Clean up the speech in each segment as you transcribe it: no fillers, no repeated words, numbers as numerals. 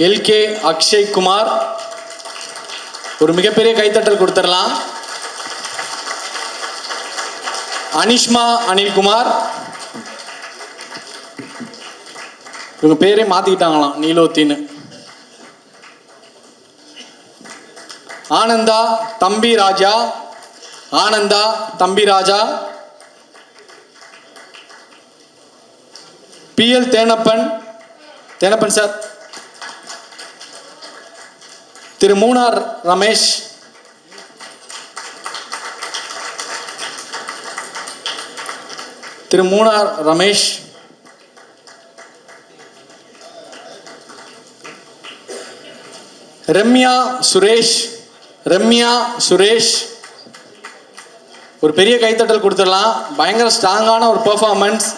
L K Akshay Kumar. ஒரு மிகப்பெரிய கைத்தட்டல் கொடுத்துடலாம். அனிஷ்மா அனில்குமார். இவங்க பேரே மாத்திக்கிட்டாங்களாம் நீலோத்தின்னு. ஆனந்தா தம்பி ராஜா. ஆனந்தா தம்பி ராஜா. பிஎல் தேனப்பன். தேனப்பன் சார். திரு மூனார் ரமேஷ். திரு மூனார் ரமேஷ். ரம்யா சுரேஷ். ரம்யா சுரேஷ். ஒரு பெரிய கைத்தட்டல் கொடுத்துடலாம். பயங்கர ஸ்ட்ராங்கான ஒரு பெர்ஃபார்மன்ஸ்.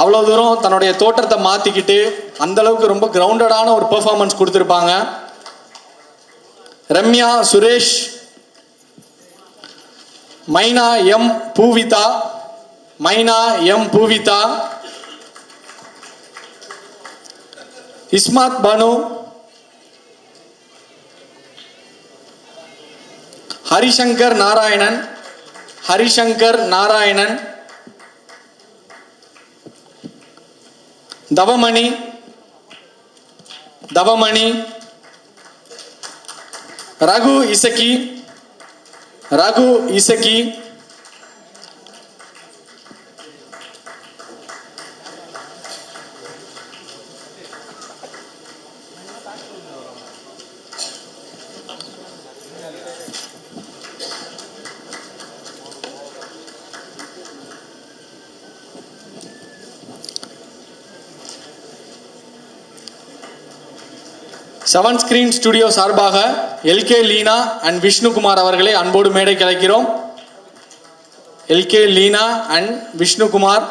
அவ்வளோ தூரம் தன்னுடைய தோற்றத்தை மாற்றிக்கிட்டு அந்தளவுக்கு ரொம்ப கிரவுண்டடான ஒரு பெர்ஃபார்மன்ஸ் கொடுத்துருப்பாங்க. ரம்யா சுரேஷ். மைனா M Poovitha. Maina M Poovitha. Ismath Banu. Harishankar Narayanan. Harishankar Narayanan. Thavamani. Thavamani. Raghu Isakki. Raghu Isakki. Seven screen studio சார்பாக எல்கே லீனா அண்ட் விஷ்ணுகுமார் அவர்களை அன்போடு மேடைக்கு அழைக்கிறோம். LK Leena and Vishnukumar.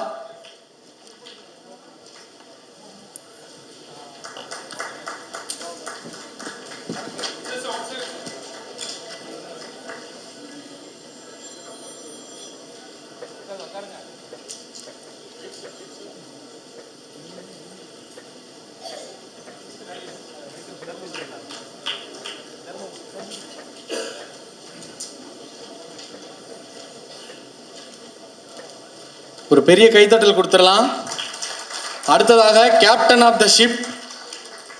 ஒரு பெரிய கைத்தட்டல் கொடுத்துடலாம். அடுத்ததாக captain of the ship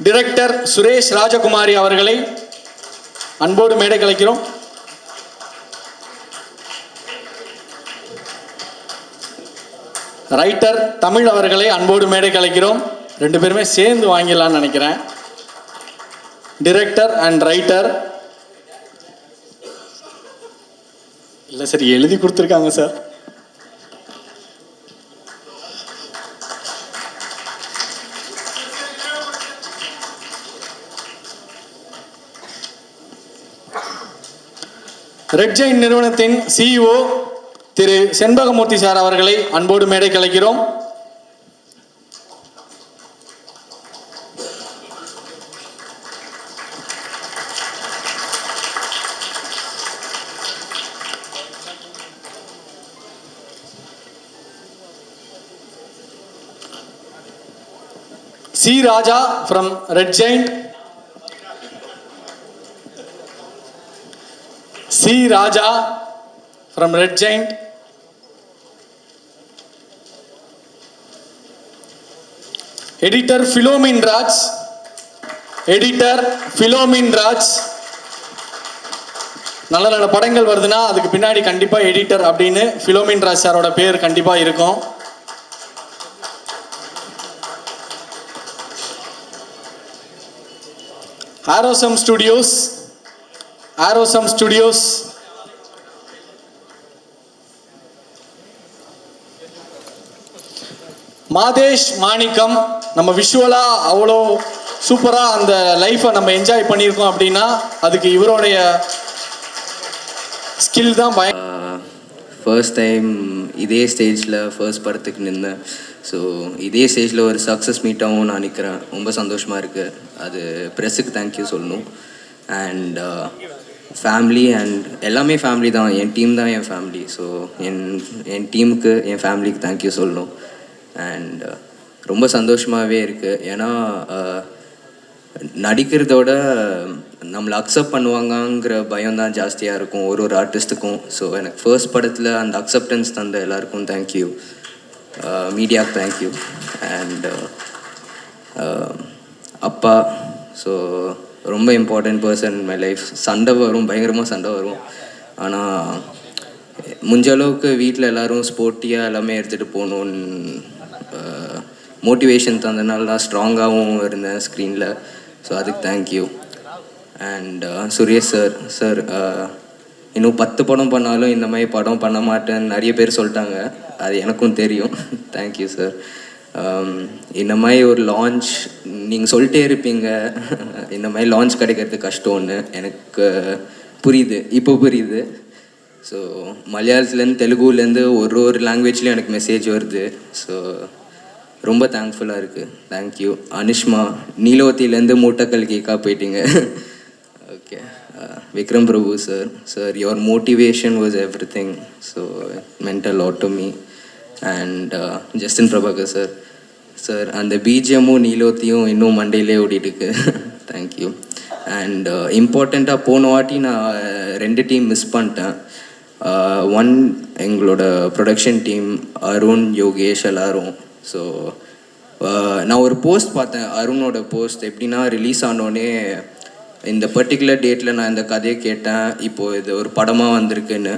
director Suresh Rajakumari அவர்களை அன்போடு மேடைக்கு அழைக்கிறோம். ரைட்டர் தமிழ் அவர்களை அன்போடு மேடைக்கு அழைக்கிறோம். ரெண்டு பேருமே சேர்ந்து வாங்கிடலான்னு நினைக்கிறேன். Director and writer. இல்லை சார், எழுதி கொடுத்துருக்காங்க சார். ரெட் ஜெயின் நிறுவனத்தின் சிஇஓ திரு செண்பகமூர்த்தி சார் அவர்களை அன்போடு மேடைக்கு அழைக்கிறோம். C Raja from red Jain. C. Raja from Red Giant. Editor Philomin Raj. Editor Philomin Raj. நல்ல நல்ல படங்கள் வருதுன்னா அதுக்கு பின்னாடி கண்டிப்பா எடிட்டர் அப்படின்னு Philomin Raj சாரோட பேர் கண்டிப்பா இருக்கும். Arosam Studios. Arosam Studios. Madhesh மாணிக்கம். நம்ம விஷுவலா அவ்வளோ சூப்பரா அந்த லைஃபை நம்ம என்ஜாய் பண்ணியிருக்கோம் அப்படின்னா அதுக்கு இவருடைய ஸ்கில் தான். ஃபர்ஸ்ட் டைம் இதே ஸ்டேஜில் ஃபர்ஸ்ட் படத்துக்கு நின்றேன். ஸோ இதே ஸ்டேஜில் ஒரு சக்ஸஸ் மீட்டாகவும் நான் நிற்கிறேன். ரொம்ப சந்தோஷமாக இருக்குது. அது ப்ரெஸ்ஸுக்கு தேங்க்யூ சொல்லணும். அண்ட் ஃபேமிலி அண்ட் எல்லாமே ஃபேமிலி தான். என் டீம் தான் என் ஃபேமிலி. ஸோ என் டீமுக்கு என் ஃபேமிலிக்கு தேங்க்யூ சொல்லணும். அண்ட் ரொம்ப சந்தோஷமாகவே இருக்குது. ஏன்னா நடிக்கிறதோட நம்மளை அக்செப்ட் பண்ணுவாங்கங்கிற பயம் தான் ஜாஸ்தியாக இருக்கும் ஒரு ஆர்டிஸ்ட்டுக்கும். ஸோ எனக்கு ஃபர்ஸ்ட் படத்தில் அந்த அக்செப்டன்ஸ் தந்த எல்லாருக்கும் தேங்க்யூ, மீடியாவுக்கு தேங்க்யூ. அண்ட் அப்பா, ஸோ ரொம்ப important person in my life. சண்டை வரும், பயங்கரமாக சண்டை வரும். ஆனால் முடிஞ்ச அளவுக்கு வீட்டில் எல்லோரும் ஸ்போர்ட்டியாக எல்லாமே எடுத்துகிட்டு போகணுன்னு மோட்டிவேஷன் தந்தனால நான் ஸ்ட்ராங்காகவும் இருந்தேன் ஸ்க்ரீனில். ஸோ அதுக்கு தேங்க்யூ. அண்ட் சுரேஷ் சார் இன்னும் 10 படம் பண்ணாலும் இந்த மாதிரி படம் பண்ண மாட்டேன்னு நிறைய பேர் சொல்லிட்டாங்க, அது எனக்கும் தெரியும். Thank you sir. இந்த மாதிரி ஒரு லான்ச் நீங்கள் சொல்லிட்டே இருப்பீங்க, இந்த மாதிரி லான்ச் கிடைக்கிறது கஷ்டம்னு எனக்கு புரியுது, இப்போ புரியுது. ஸோ மலையாளத்துலேருந்து தெலுங்குலேருந்து ஒரு லாங்குவேஜ்லேயும் எனக்கு மெசேஜ் வருது. ஸோ ரொம்ப தேங்க்ஃபுல்லாக இருக்குது. தேங்க்யூ. அனுஷ்மா, நீலோத்திலேருந்து மூட்டைக்கல் கேக்காக போயிட்டீங்க. Okay. Vikram Prabhu sir your motivation was every thing. So mental lot to me. And Justin Prabhakar sir அந்த பிஜிஎம்மும் நீலோத்தியும் இன்னும் மண்டேலே ஓடிட்டுருக்கு. தேங்க்யூ. அண்ட் இம்பார்ட்டண்ட்டாக போன வாட்டி நான் 2 டீம் மிஸ் பண்ணிட்டேன். ஒன் எங்களோட ப்ரொடக்ஷன் டீம், அருண், யோகேஷ் எல்லாரும். ஸோ நான் ஒரு போஸ்ட் பார்த்தேன், அருணோட போஸ்ட். எப்படின்னா ரிலீஸ் ஆனோடனே இந்த பர்டிகுலர் டேட்டில் நான் இந்த கதையை கேட்டேன், இப்போது இது ஒரு படமாக வந்திருக்குன்னு.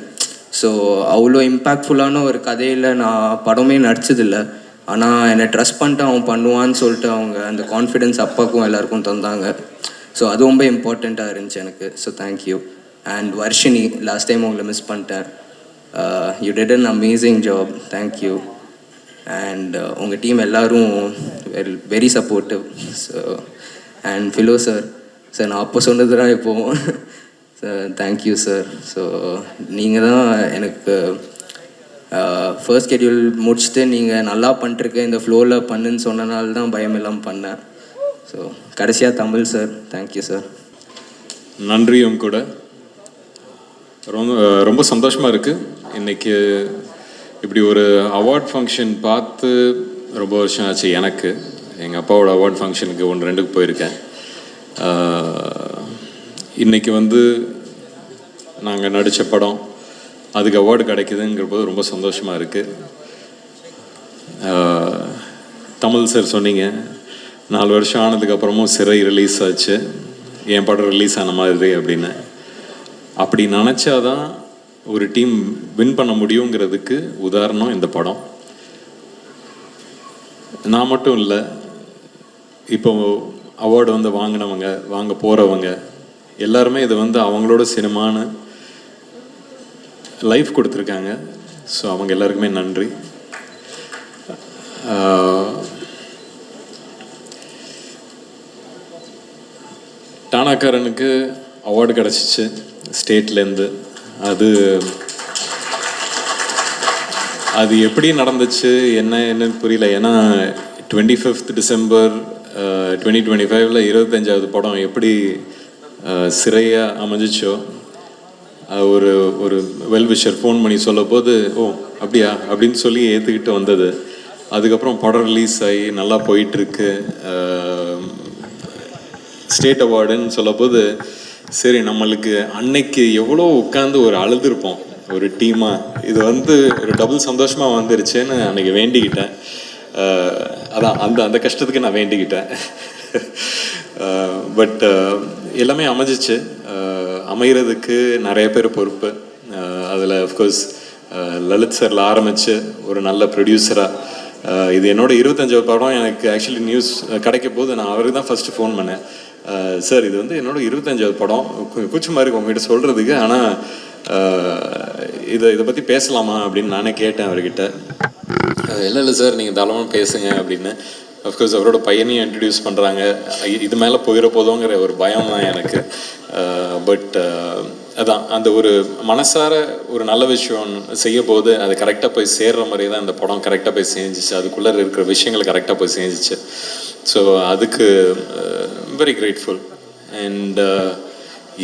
ஸோ அவ்வளோ இம்பேக்ட்ஃபுல்லான ஒரு கதையில் நான் படமே நடிச்சதில்லை, ஆனால் என்னை ட்ரஸ்ட் பண்ணிட்டு அவன் பண்ணுவான்னு சொல்லிட்டு அவங்க அந்த கான்ஃபிடென்ஸ் அப்பாவுக்கும் எல்லாருக்கும் தந்தாங்க. ஸோ அது ரொம்ப இம்பார்ட்டண்ட்டாக இருந்துச்சு எனக்கு. So thank you. And Varshini, last time உங்களை மிஸ் பண்ணிட்டேன். You did an amazing job. Thank you. And உங்கள் டீம் எல்லோரும் very supportive. So and Philo sir நான் அப்போ சொன்னது தான் இப்போது. Sir thank you sir. ஸோ நீங்கள் தான் எனக்கு ஃபர்ஸ்ட் ஷெட்யூல் முடிச்சுட்டு நீங்கள் நல்லா பண்ணிட்டுருக்க, இந்த ஃப்ளோவில் பண்ணுன்னு சொன்னனால தான் பயம் இல்லாமல் பண்ணேன். ஸோ கடைசியாக தமிழ் சார், தேங்க்யூ சார். நன்றியும் கூட. ரொம்ப சந்தோஷமாக இருக்குது. இன்றைக்கி இப்படி ஒரு அவார்ட் ஃபங்க்ஷன் பார்த்து ரொம்ப வருஷம் ஆச்சு எனக்கு. எங்கள் அப்பாவோட அவார்ட் ஃபங்க்ஷனுக்கு 1-2க்கு போயிருக்கேன். இன்றைக்கி நாங்கள் நடித்த படம் அதுக்கு அவார்டு கிடைக்குதுங்கிற போது ரொம்ப சந்தோஷமாக இருக்குது. தமிழ் சார் சொன்னீங்க 4 வருஷம் ஆனதுக்கப்புறமும் சிறை ரிலீஸ் ஆச்சு, என் படம் ரிலீஸ் ஆன மாதிரி அப்படின்னு. அப்படி நினச்சாதான் ஒரு டீம் வின் பண்ண முடியுங்கிறதுக்கு உதாரணம் இந்த படம். நான் மட்டும் இல்லை, இப்போ அவார்டு வாங்கினவங்க, வாங்க போகிறவங்க எல்லாருமே இது அவங்களோட சினிமான்னு லைஃப் கொடுத்துருக்காங்க. ஸோ அவங்க எல்லாருக்குமே நன்றி. டானாக்காரனுக்கு அவார்டு கிடச்சிச்சு ஸ்டேட்லேருந்து. அது எப்படி நடந்துச்சு என்னன்னு புரியல. ஏன்னா 25th டிசம்பர் 2025 25வது படம் எப்படி சிறையாக அமைஞ்சிச்சோ, ஒரு வெல்விஷர் ஃபோன் பண்ணி சொல்ல போது ஓ அப்படியா அப்படின்னு சொல்லி ஏற்றுக்கிட்டு வந்தது. அதுக்கப்புறம் படம் ரிலீஸ் ஆகி நல்லா போயிட்டுருக்கு. ஸ்டேட் அவார்டுன்னு சொல்ல போது சரி, நம்மளுக்கு அன்னைக்கு எவ்வளோ உட்காந்து ஒரு அழுதுருப்போம் ஒரு டீமாக. இது ஒரு டபுள் சந்தோஷமாக வந்துருச்சுன்னு அன்றைக்கி வேண்டிக்கிட்டேன். அதான் அந்த கஷ்டத்துக்கு நான் வேண்டிக்கிட்டேன். பட் எல்லாமே அமைஞ்சிச்சு. அமைகிறதுக்கு நிறைய பேர் பொறுப்பு. அதில் அஃப்கோர்ஸ் லலித் சாரில் ஆரம்பித்து ஒரு நல்ல ப்ரொடியூசராக இது என்னோட 25வது படம். எனக்கு ஆக்சுவலி நியூஸ் கிடைக்க போது நான் அவருக்கு தான் ஃபஸ்ட்டு ஃபோன் பண்ணேன். சார் இது என்னோட 25வது படம், கூச்சமாக இருக்கு உங்ககிட்ட சொல்கிறதுக்கு, ஆனால் இதை பற்றி பேசலாமா அப்படின்னு நானே கேட்டேன் அவர்கிட்ட. இல்லை சார் நீங்கள் தாராளமாக பேசுங்க அப்படின்னு. அஃப்கோர்ஸ் அவரோட பையனையும் இன்ட்ரடியூஸ் பண்ணுறாங்க. இது மேலே போயிட போதோங்கிற ஒரு பயம் தான் எனக்கு. பட் அதான் அந்த ஒரு மனசார ஒரு நல்ல விஷயம் செய்ய போது அது கரெக்டாக போய் சேர்ற மாதிரி தான் இந்த படம் கரெக்டாக போய் செஞ்சிச்சு. அதுக்குள்ளே இருக்கிற விஷயங்கள் கரெக்டாக போய் செஞ்சிச்சு. ஸோ அதுக்கு வெரி கிரேட்ஃபுல். அண்ட்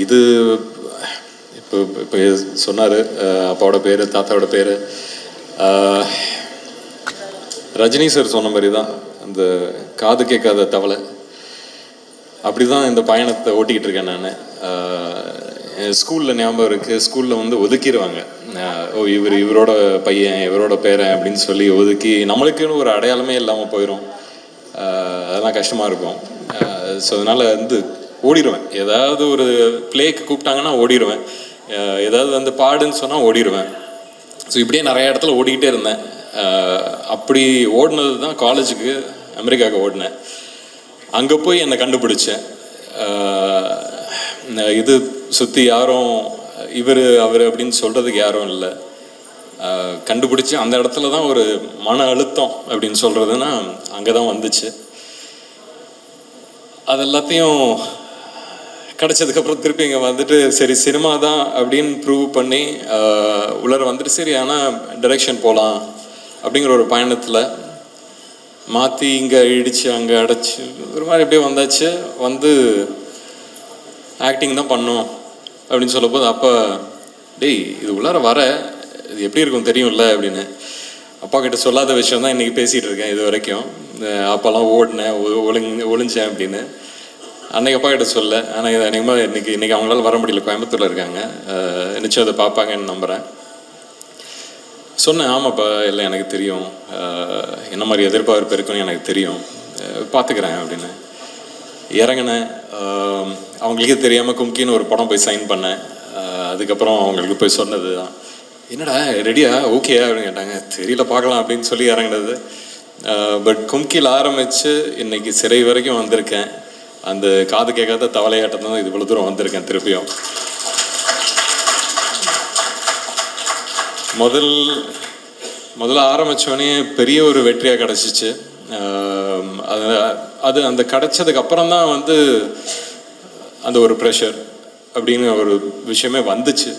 இது இப்போ சொன்னார் அப்பாவோட பேர், தாத்தாவோட பேர். ரஜினி சார் சொன்ன மாதிரி தான் அந்த காது கேட்காத தவளை. அப்படி தான் இந்த பயணத்தை ஓட்டிக்கிட்டு இருக்கேன் நான். ஸ்கூலில் ஞாபகம் இருக்குது, ஸ்கூலில் வந்து ஒதுக்கிடுவாங்க. ஓ இவரோட பையன் இவரோட பேரன் அப்படின்னு சொல்லி ஒதுக்கி நம்மளுக்குன்னு ஒரு அடையாளமே இல்லாமல் போயிடும். அதெல்லாம் கஷ்டமாக இருக்கும். ஸோ அதனால் வந்து ஓடிடுவேன். ஏதாவது ஒரு ப்ளேக்கு கூப்பிட்டாங்கன்னா ஓடிடுவேன். ஏதாவது வந்து பாடுன்னு சொன்னால் ஓடிடுவேன். ஸோ இப்படியே நிறைய இடத்துல ஓடிக்கிட்டே இருந்தேன். அப்படி ஓடினது தான் காலேஜுக்கு அமெரிக்காவுக்கு ஓடினேன். அங்கே போய் என்னை கண்டுபிடிச்சேன். இது சுற்றி யாரும் இவர் அவர் அப்படின்னு சொல்கிறதுக்கு யாரும் இல்லை. கண்டுபிடிச்சி அந்த இடத்துல தான் ஒரு மன அழுத்தம் அப்படின்னு சொல்கிறதுனா அங்கே தான் வந்துச்சு. அது எல்லாத்தையும் கிடச்சதுக்கப்புறம் திருப்பி இங்கே வந்துட்டு சரி சினிமா தான் அப்படின்னு ப்ரூவ் பண்ணி உள்ளர வந்துட்டு சரி ஆனால் டைரெக்ஷன் போகலாம் அப்படிங்கிற ஒரு பயணத்தில் மாற்றி இங்கே இடித்து அங்கே அடைச்சி ஒரு மாதிரி எப்படியே வந்தாச்சு. வந்து ஆக்டிங் தான் பண்ணோம் அப்படின்னு சொல்லும்போது அப்போ டேய் இது உள்ளார வர இது எப்படி இருக்கும் தெரியும்ல அப்படின்னு அப்பா கிட்ட சொல்லாத விஷயம் தான் இன்றைக்கி பேசிகிட்டு இருக்கேன் இது வரைக்கும். அப்போல்லாம் ஓடினேன் ஒளிஞ்சேன் அப்படின்னு அன்றைக்கி அப்பா கிட்ட சொல்ல. ஆனால் இது அநேகமாக இன்றைக்கி அவங்களால வர முடியல, கோயம்புத்தூரில் இருக்காங்க. நிச்சயம் அதை பார்ப்பாங்கன்னு நம்புகிறேன். சொன்னேன் ஆமாப்பா இல்லை எனக்கு தெரியும், என்ன மாதிரி எதிர்பார்ப்பு இருக்குன்னு எனக்கு தெரியும், பார்த்துக்கிறேன் அப்படின்னு இறங்கினேன். அவங்களுக்கே தெரியாமல் கும்கின்னு ஒரு படம் போய் சைன் பண்ணேன். அதுக்கப்புறம் அவங்களுக்கு போய் சொன்னது தான் என்னடா ரெடியா ஓகேயா அப்படின்னு கேட்டாங்க. தெரியல பார்க்கலாம் அப்படின்னு சொல்லி இறங்கினது. பட் கும்கியில் ஆரம்பித்து இன்னைக்கு சிறை வரைக்கும் வந்திருக்கேன். அந்த காது கேட்காத தவளையாட்டம் தான் இது இவ்வளோ தூரம் வந்திருக்கேன். திருப்பியும் முதல்ல ஆரம்பித்தோடனே பெரிய ஒரு வெற்றியாக கிடச்சிச்சு. அது அந்த கிடச்சதுக்கு அப்புறம் தான் வந்து அந்த ஒரு ப்ரெஷர் அப்படின்னு ஒரு விஷயமே வந்துச்சு.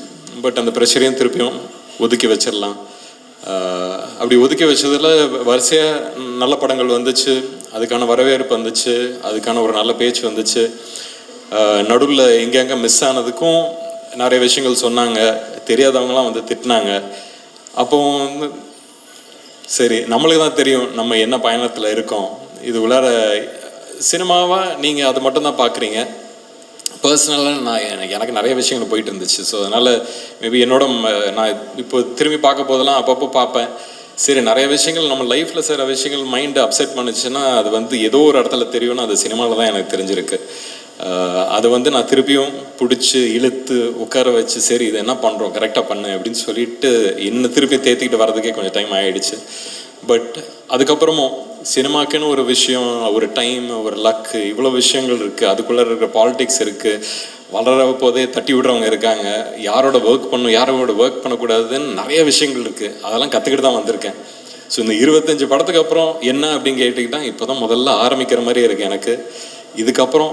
பட் அந்த ப்ரெஷரையும் திருப்பியும் ஒதுக்கி வச்சிடலாம். அப்படி ஒதுக்கி வச்சதில் வரிசையாக நல்ல படங்கள் வந்துச்சு, அதுக்கான வரவேற்பு வந்துச்சு, அதுக்கான ஒரு நல்ல பேச்சு வந்துச்சு. நடுவில் எங்கெங்கே மிஸ் ஆனதுக்கும் நிறைய விஷயங்கள் சொன்னாங்க, தெரியாதவங்களாம் வந்து திட்டினாங்க. அப்போ வந்து சரி நம்மளுக்கு தான் தெரியும் நம்ம என்ன பயணத்தில் இருக்கோம். இது உள்ளார சினிமாவாக நீங்கள் அதை மட்டும்தான் பார்க்குறீங்க. பர்சனலாக எனக்கு நிறைய விஷயங்கள் போயிட்டு இருந்துச்சு. ஸோ அதனால் மேபி நான் இப்போ திரும்பி பார்க்க போதெல்லாம் அப்பப்போ பார்ப்பேன். சரி நிறைய விஷயங்கள் நம்ம லைஃப்பில் சில விஷயங்கள் மைண்டை அப்செட் பண்ணுச்சுன்னா அது வந்து ஏதோ ஒரு இடத்துல தெரியும்னு அது சினிமாவில் தான் எனக்கு தெரிஞ்சிருக்கு. அதை வந்து நான் திருப்பியும் பிடிச்சி இழுத்து உட்கார வச்சு சரி இதை என்ன பண்ணுறோம் கரெக்டாக பண்ணு அப்படின்னு சொல்லிட்டு இன்னும் திருப்பி தேத்திக்கிட்டு வர்றதுக்கே கொஞ்சம் டைம் ஆகிடுச்சு. பட் அதுக்கப்புறமும் சினிமாக்குன்னு ஒரு விஷயம், ஒரு டைம், ஒரு லக்கு, இவ்வளோ விஷயங்கள் இருக்குது. அதுக்குள்ளே இருக்கிற பாலிடிக்ஸ் இருக்குது. வளர போதே தட்டி விடுறவங்க இருக்காங்க. யாரோட ஒர்க் பண்ணணும் யாரோட ஒர்க் பண்ணக்கூடாதுன்னு நிறைய விஷயங்கள் இருக்குது. அதெல்லாம் கற்றுக்கிட்டு தான் வந்திருக்கேன். ஸோ இந்த 25 படத்துக்கு அப்புறம் என்ன அப்படின்னு கேட்டுக்கிட்டால் இப்போ தான் முதல்ல ஆரம்பிக்கிற மாதிரி இருக்குது எனக்கு. இதுக்கப்புறம்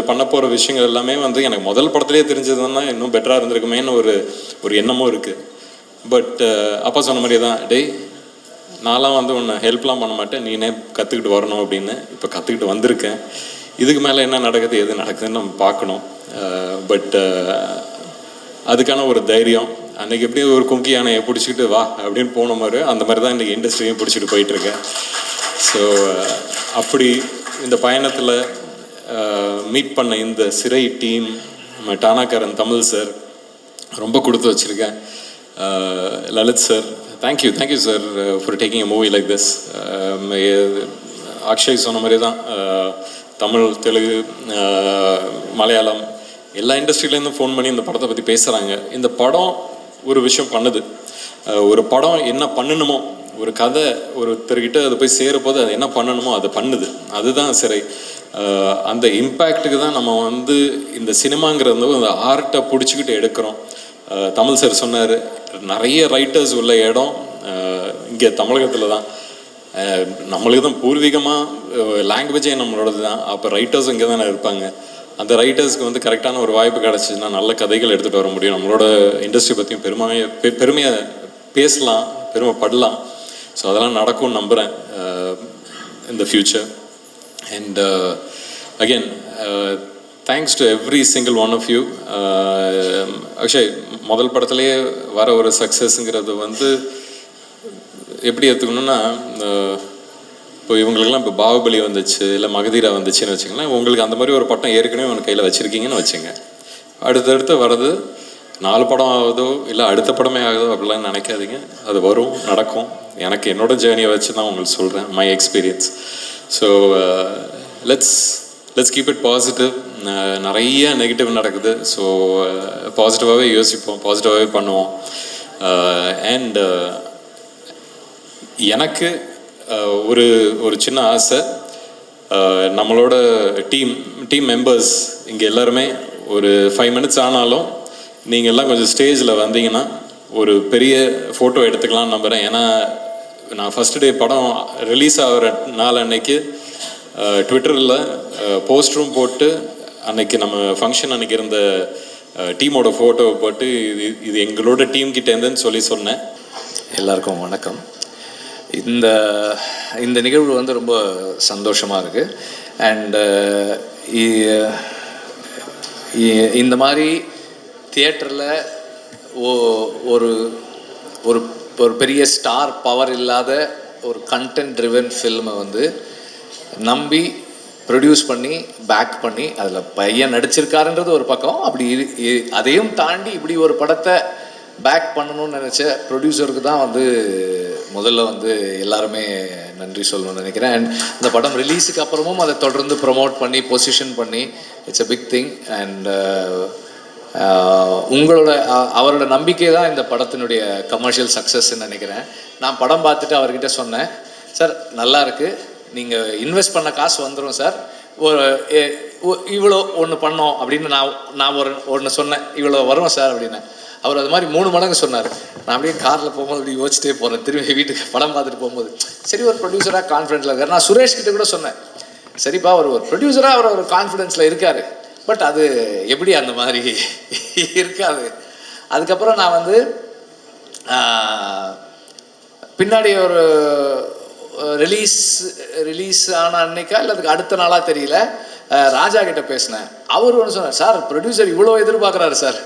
பண்ண போகிற விஷயங்கள் எல்லாமே வந்து எனக்கு முதல் படத்துலேயே தெரிஞ்சதுன்னா இன்னும் பெட்டராக இருந்திருக்குமேன்னு ஒரு எண்ணமும் இருக்குது. பட் அப்பா சொன்ன மாதிரியே தான் டேய் நான்லாம் வந்து உன்னை ஹெல்ப்லாம் பண்ண மாட்டேன், நீனே கற்றுக்கிட்டு வரணும் அப்படின்னு. இப்போ கற்றுக்கிட்டு வந்திருக்கேன். இதுக்கு மேலே என்ன நடக்குது எது நடக்குதுன்னு நம்ம பார்க்கணும். பட் அதுக்கான ஒரு தைரியம் அன்றைக்கி எப்படி ஒரு கும்கி யானையை பிடிச்சிக்கிட்டு வா அப்படின்னு போன மாதிரி அந்த மாதிரி தான் இன்றைக்கி இண்டஸ்ட்ரியும் பிடிச்சிட்டு போயிட்டுருக்கேன். ஸோ அப்படி இந்த பயணத்தில் மீட் பண்ண இந்த சிறை டீம், டானாக்காரன் தமிழ் சார் ரொம்ப கொடுத்து வச்சுருக்கேன். Lalit sir thank you sir for taking a movie like this. Akshay சொன்ன மாதிரி தான் தமிழ், தெலுங்கு, மலையாளம் எல்லா இண்டஸ்ட்ரியிலேருந்தும் ஃபோன் பண்ணி இந்த படத்தை பற்றி பேசுகிறாங்க. இந்த படம் ஒரு விஷயம் பண்ணுது. ஒரு படம் என்ன பண்ணணுமோ, ஒரு கதை ஒருத்தர்கிட்ட அது போய் சேரப்போது அது என்ன பண்ணணுமோ அதை பண்ணுது. அதுதான் சிறை. அந்த இம்பேக்டுக்கு தான் நம்ம வந்து இந்த சினிமாங்கிறது அந்த ஆர்ட்டை பிடிச்சிக்கிட்டு எடுக்கிறோம். தமிழ் சார் சொன்னார் நிறைய ரைட்டர்ஸ் உள்ள இடம் இங்கே தமிழகத்தில் தான். நம்மளுக்கு தான் பூர்வீகமாக லாங்குவேஜே நம்மளோடது தான். அப்போ ரைட்டர்ஸ் இங்கே தானே இருப்பாங்க. அந்த ரைட்டர்ஸ்க்கு வந்து கரெக்டான ஒரு வாய்ப்பு கிடச்சின்னா நல்ல கதைகள் எடுத்துகிட்டு வர முடியும். நம்மளோட இண்டஸ்ட்ரி பற்றியும் பெருமையாக பேசலாம், பெருமைப்படலாம். ஸோ அதெல்லாம் நடக்கும்னு நம்புகிறேன் in the future. And again, thanks to every single one of you. Akshay முதல் படத்துலேயே வர ஒரு சக்ஸஸ்ங்கிறது வந்து எப்படி எடுத்துக்கணுன்னா இப்போ இவங்களுக்குலாம் இப்போ பாகுபலி வந்துச்சு இல்லை மகதீரா வந்துச்சுன்னு வச்சுங்களேன், உங்களுக்கு அந்த மாதிரி ஒரு பட்டம் ஏற்கனவே உங்கள் கையில் வச்சுருக்கீங்கன்னு வச்சுங்க. அடுத்தடுத்து வர்றது 4 படம் ஆகுதோ இல்லை அடுத்த படமே ஆகுதோ அப்படிலாம் நினைக்காதீங்க. அது வரும், நடக்கும். எனக்கு என்னோட ஜேர்னியை வச்சு தான் உங்களுக்கு சொல்கிறேன், my experience. So let's keep it positive. நிறைய நெகட்டிவ் நடக்குது. ஸோ பாசிட்டிவாகவே யோசிப்போம், பாசிட்டிவாகவே பண்ணுவோம். அண்ட் எனக்கு ஒரு ஒரு சின்ன ஆசை, நம்மளோட டீம் மெம்பர்ஸ் இங்கே எல்லாருமே ஒரு 5 மினிட்ஸ் ஆனாலும் நீங்கள் எல்லாம் கொஞ்சம் ஸ்டேஜில் வந்தீங்கன்னா ஒரு பெரிய ஃபோட்டோ எடுத்துக்கலாம்னு நம்புகிறேன். ஏன்னா நான் ஃபஸ்ட் டே படம் ரிலீஸ் ஆகிற நாள் அன்னைக்கு ட்விட்டரில் போஸ்டரும் போட்டு அன்னைக்கு நம்ம ஃபங்க்ஷன் அன்னைக்கு இருந்த டீமோட ஃபோட்டோவை போட்டு இது எங்களோட டீம் கிட்டேருந்துன்னு சொன்னேன். எல்லாருக்கும் வணக்கம். இந்த நிகழ்வு வந்து ரொம்ப சந்தோஷமாக இருக்குது. அண்டு இந்த மாதிரி தியேட்டரில் ஒரு ஒரு ஒரு பெரிய ஸ்டார் பவர் இல்லாத ஒரு கண்டென்ட் ட்ரிவன் ஃபில்மை வந்து நம்பி ப்ரொடியூஸ் பண்ணி பேக் பண்ணி அதில் பையன் நடிச்சிருக்காருன்றது ஒரு பக்கம், அப்படி அதையும் தாண்டி இப்படி ஒரு படத்தை பேக் பண்ணணும்னு நினச்ச ப்ரொடியூசருக்கு தான் வந்து முதல்ல வந்து எல்லாருமே நன்றி சொல்லணும்னு நினைக்கிறேன். அண்ட் இந்த படம் ரிலீஸுக்கு அப்புறமும் அதை தொடர்ந்து ப்ரொமோட் பண்ணி பொசிஷன் பண்ணி it's a big thing. And அவரோட நம்பிக்கை தான் இந்த படத்தினுடைய கமர்ஷியல் சக்ஸஸ்ன்னு நினைக்கிறேன். நான் படம் பார்த்துட்டு அவர்கிட்ட சொன்னேன், சார் நல்லா இருக்குது, நீங்கள் இன்வெஸ்ட் பண்ண காசு வந்துடும் சார், ஒரு இவ்வளோ ஒன்று பண்ணோம் அப்படின்னு நான் ஒன்று சொன்னேன், இவ்வளோ வரும் சார் அப்படின்னு. அவர் அது மாதிரி 3 மடங்கு சொன்னார். நான் அப்படியே காரில் போகும்போது அப்படி யோசிச்சிட்டே போகிறேன், திரும்பி வீட்டுக்கு படம் பார்த்துட்டு போகும்போது. சரி, ஒரு ப்ரொடியூசராக கான்ஃபிடென்ஸில் இருக்கார். நான் சுரேஷ் கிட்ட கூட சொன்னேன், சரிப்பா ஒரு ப்ரொடியூசராக அவர் ஒரு கான்ஃபிடென்ஸில் இருக்கார், பட் அது எப்படி அந்த மாதிரி இருக்காது. அதுக்கப்புறம் நான் வந்து பின்னாடி ஒரு ரிலீஸ் ஆன அன்னைக்கா இல்லை அதுக்கு அடுத்த நாளாக தெரியல, ராஜா கிட்ட பேசினேன். அவர் ஒன்று சொன்னார், சார் ப்ரொடியூசர் இவ்வளோ எதிர்பார்க்குறாரு சார்.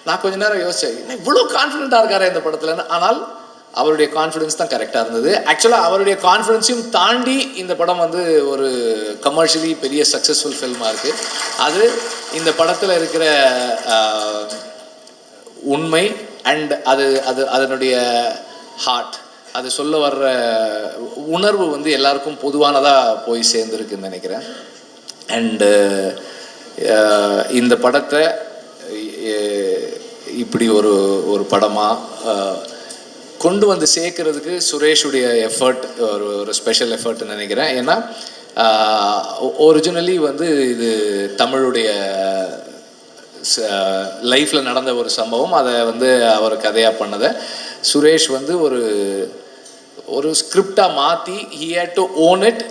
நான் கொஞ்ச நேரம் யோசித்தேன், என்ன இவ்வளோ கான்ஃபிடென்ட்டாக இருக்காரு இந்த படத்தில். ஆனால் அவருடைய கான்ஃபிடென்ஸ் தான் கரெக்டாக இருந்தது. ஆக்சுவலாக அவருடைய கான்ஃபிடென்ஸையும் தாண்டி இந்த படம் வந்து ஒரு கமர்ஷியலி பெரிய சக்ஸஸ்ஃபுல் ஃபில்மாக இருக்குது. அது இந்த படத்தில் இருக்கிற உண்மை அண்ட் அதனுடைய ஹார்ட், அது சொல்ல வர்ற உணர்வு வந்து எல்லாருக்கும் பொதுவானதாக போய் சேர்ந்துருக்குன்னு நினைக்கிறேன். அண்டு இந்த படத்தை இப்படி ஒரு படமாக கொண்டு வந்து சேர்க்கறதுக்கு சுரேஷுடைய எஃபர்ட் ஒரு ஸ்பெஷல் எஃபர்ட்னு நினைக்கிறேன். ஏன்னா ஒரிஜினலி வந்து இது தமிழுடைய லைஃப்பில் நடந்த ஒரு சம்பவம், அதை வந்து அவர் கதையாக பண்ணதை சுரேஷ் வந்து ஒரு ஸ்கிரிப்டாக மாற்றி he had to own it.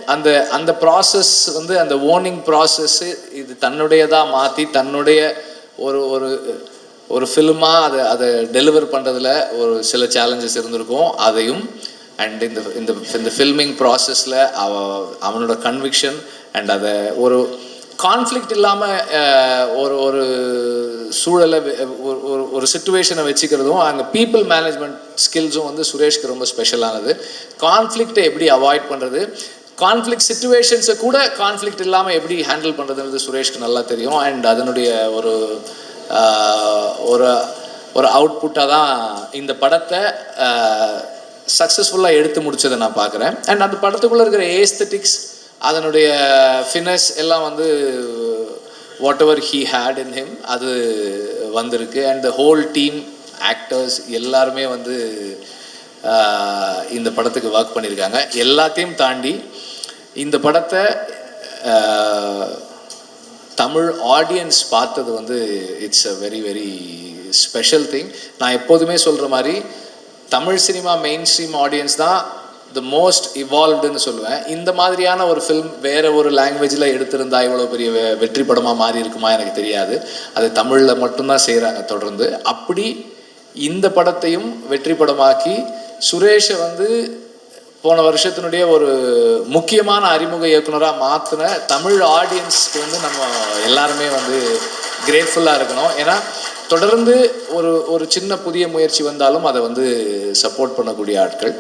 அந்த ப்ராசஸ் வந்து அந்த ஓனிங் ப்ராசஸ்ஸு இது தன்னுடையதாக மாற்றி தன்னுடைய ஒரு ஃபில்மாக அதை டெலிவர் பண்ணுறதுல ஒரு சில சேலஞ்சஸ் இருந்திருக்கும். அதையும் அண்ட் இந்த ஃபில்மிங் ப்ராசஸில் அவனோட கன்விக்ஷன் அண்ட் அதை ஒரு கான்ஃப்ளிக்ட் இல்லாமல் ஒரு சூழலை ஒரு சிச்சுவேஷனை வச்சுக்கிறதும் அங்கே பீப்புள் மேனேஜ்மெண்ட் ஸ்கில்ஸும் வந்து சுரேஷ்க்கு ரொம்ப ஸ்பெஷலானது. கான்ஃப்ளிக்டை எப்படி அவாய்ட் பண்ணுறது, கான்ஃப்ளிக்ட் சிச்சுவேஷன்ஸை கூட கான்ஃப்ளிக்ட் இல்லாமல் எப்படி ஹேண்டில் பண்ணுறதுன்றது சுரேஷ்க்கு நல்லா தெரியும். அண்ட் அதனுடைய ஒரு அவுட்புட்டாக தான் இந்த படத்தை சக்ஸஸ்ஃபுல்லாக எடுத்து முடிச்சதை நான் பார்க்குறேன். அண்ட் அந்த படத்துக்குள்ளே இருக்கிற ஏஸ்தட்டிக்ஸ், அதனுடைய ஃபினஸ் எல்லாம் வந்து whatever he had in him அது வந்திருக்கு. And the whole team actors எல்லாருமே வந்து இந்த படத்துக்கு ஒர்க் பண்ணியிருக்காங்க. எல்லாத்தையும் தாண்டி இந்த படத்தை தமிழ் ஆடியன்ஸ் பார்த்தது வந்து it's a very very special thing. நான் எப்போதுமே சொல்கிற மாதிரி Tamil cinema main stream audience தான் த மோஸ்ட் இவால்வ்டுன்னு சொல்லுவேன். இந்த மாதிரியான ஒரு ஃபில்ம் வேறு ஒரு லாங்குவேஜில் எடுத்திருந்தா இவ்வளோ பெரிய வெற்றி படமாக மாறி இருக்குமா எனக்கு தெரியாது. அது தமிழில் மட்டும்தான் செய்கிறாங்க தொடர்ந்து. அப்படி இந்த படத்தையும் வெற்றி படமாக்கி சுரேஷை வந்து போன வருஷத்தினுடைய ஒரு முக்கியமான அறிமுக இயக்குனராக மாற்றின தமிழ் ஆடியன்ஸ்க்கு வந்து நம்ம எல்லாருமே வந்து கிரேட்ஃபுல்லாக இருக்கணும். ஏன்னா தொடர்ந்து ஒரு சின்ன புதிய முயற்சி வந்தாலும் அதை வந்து சப்போர்ட் பண்ணக்கூடிய ஆட்கள்.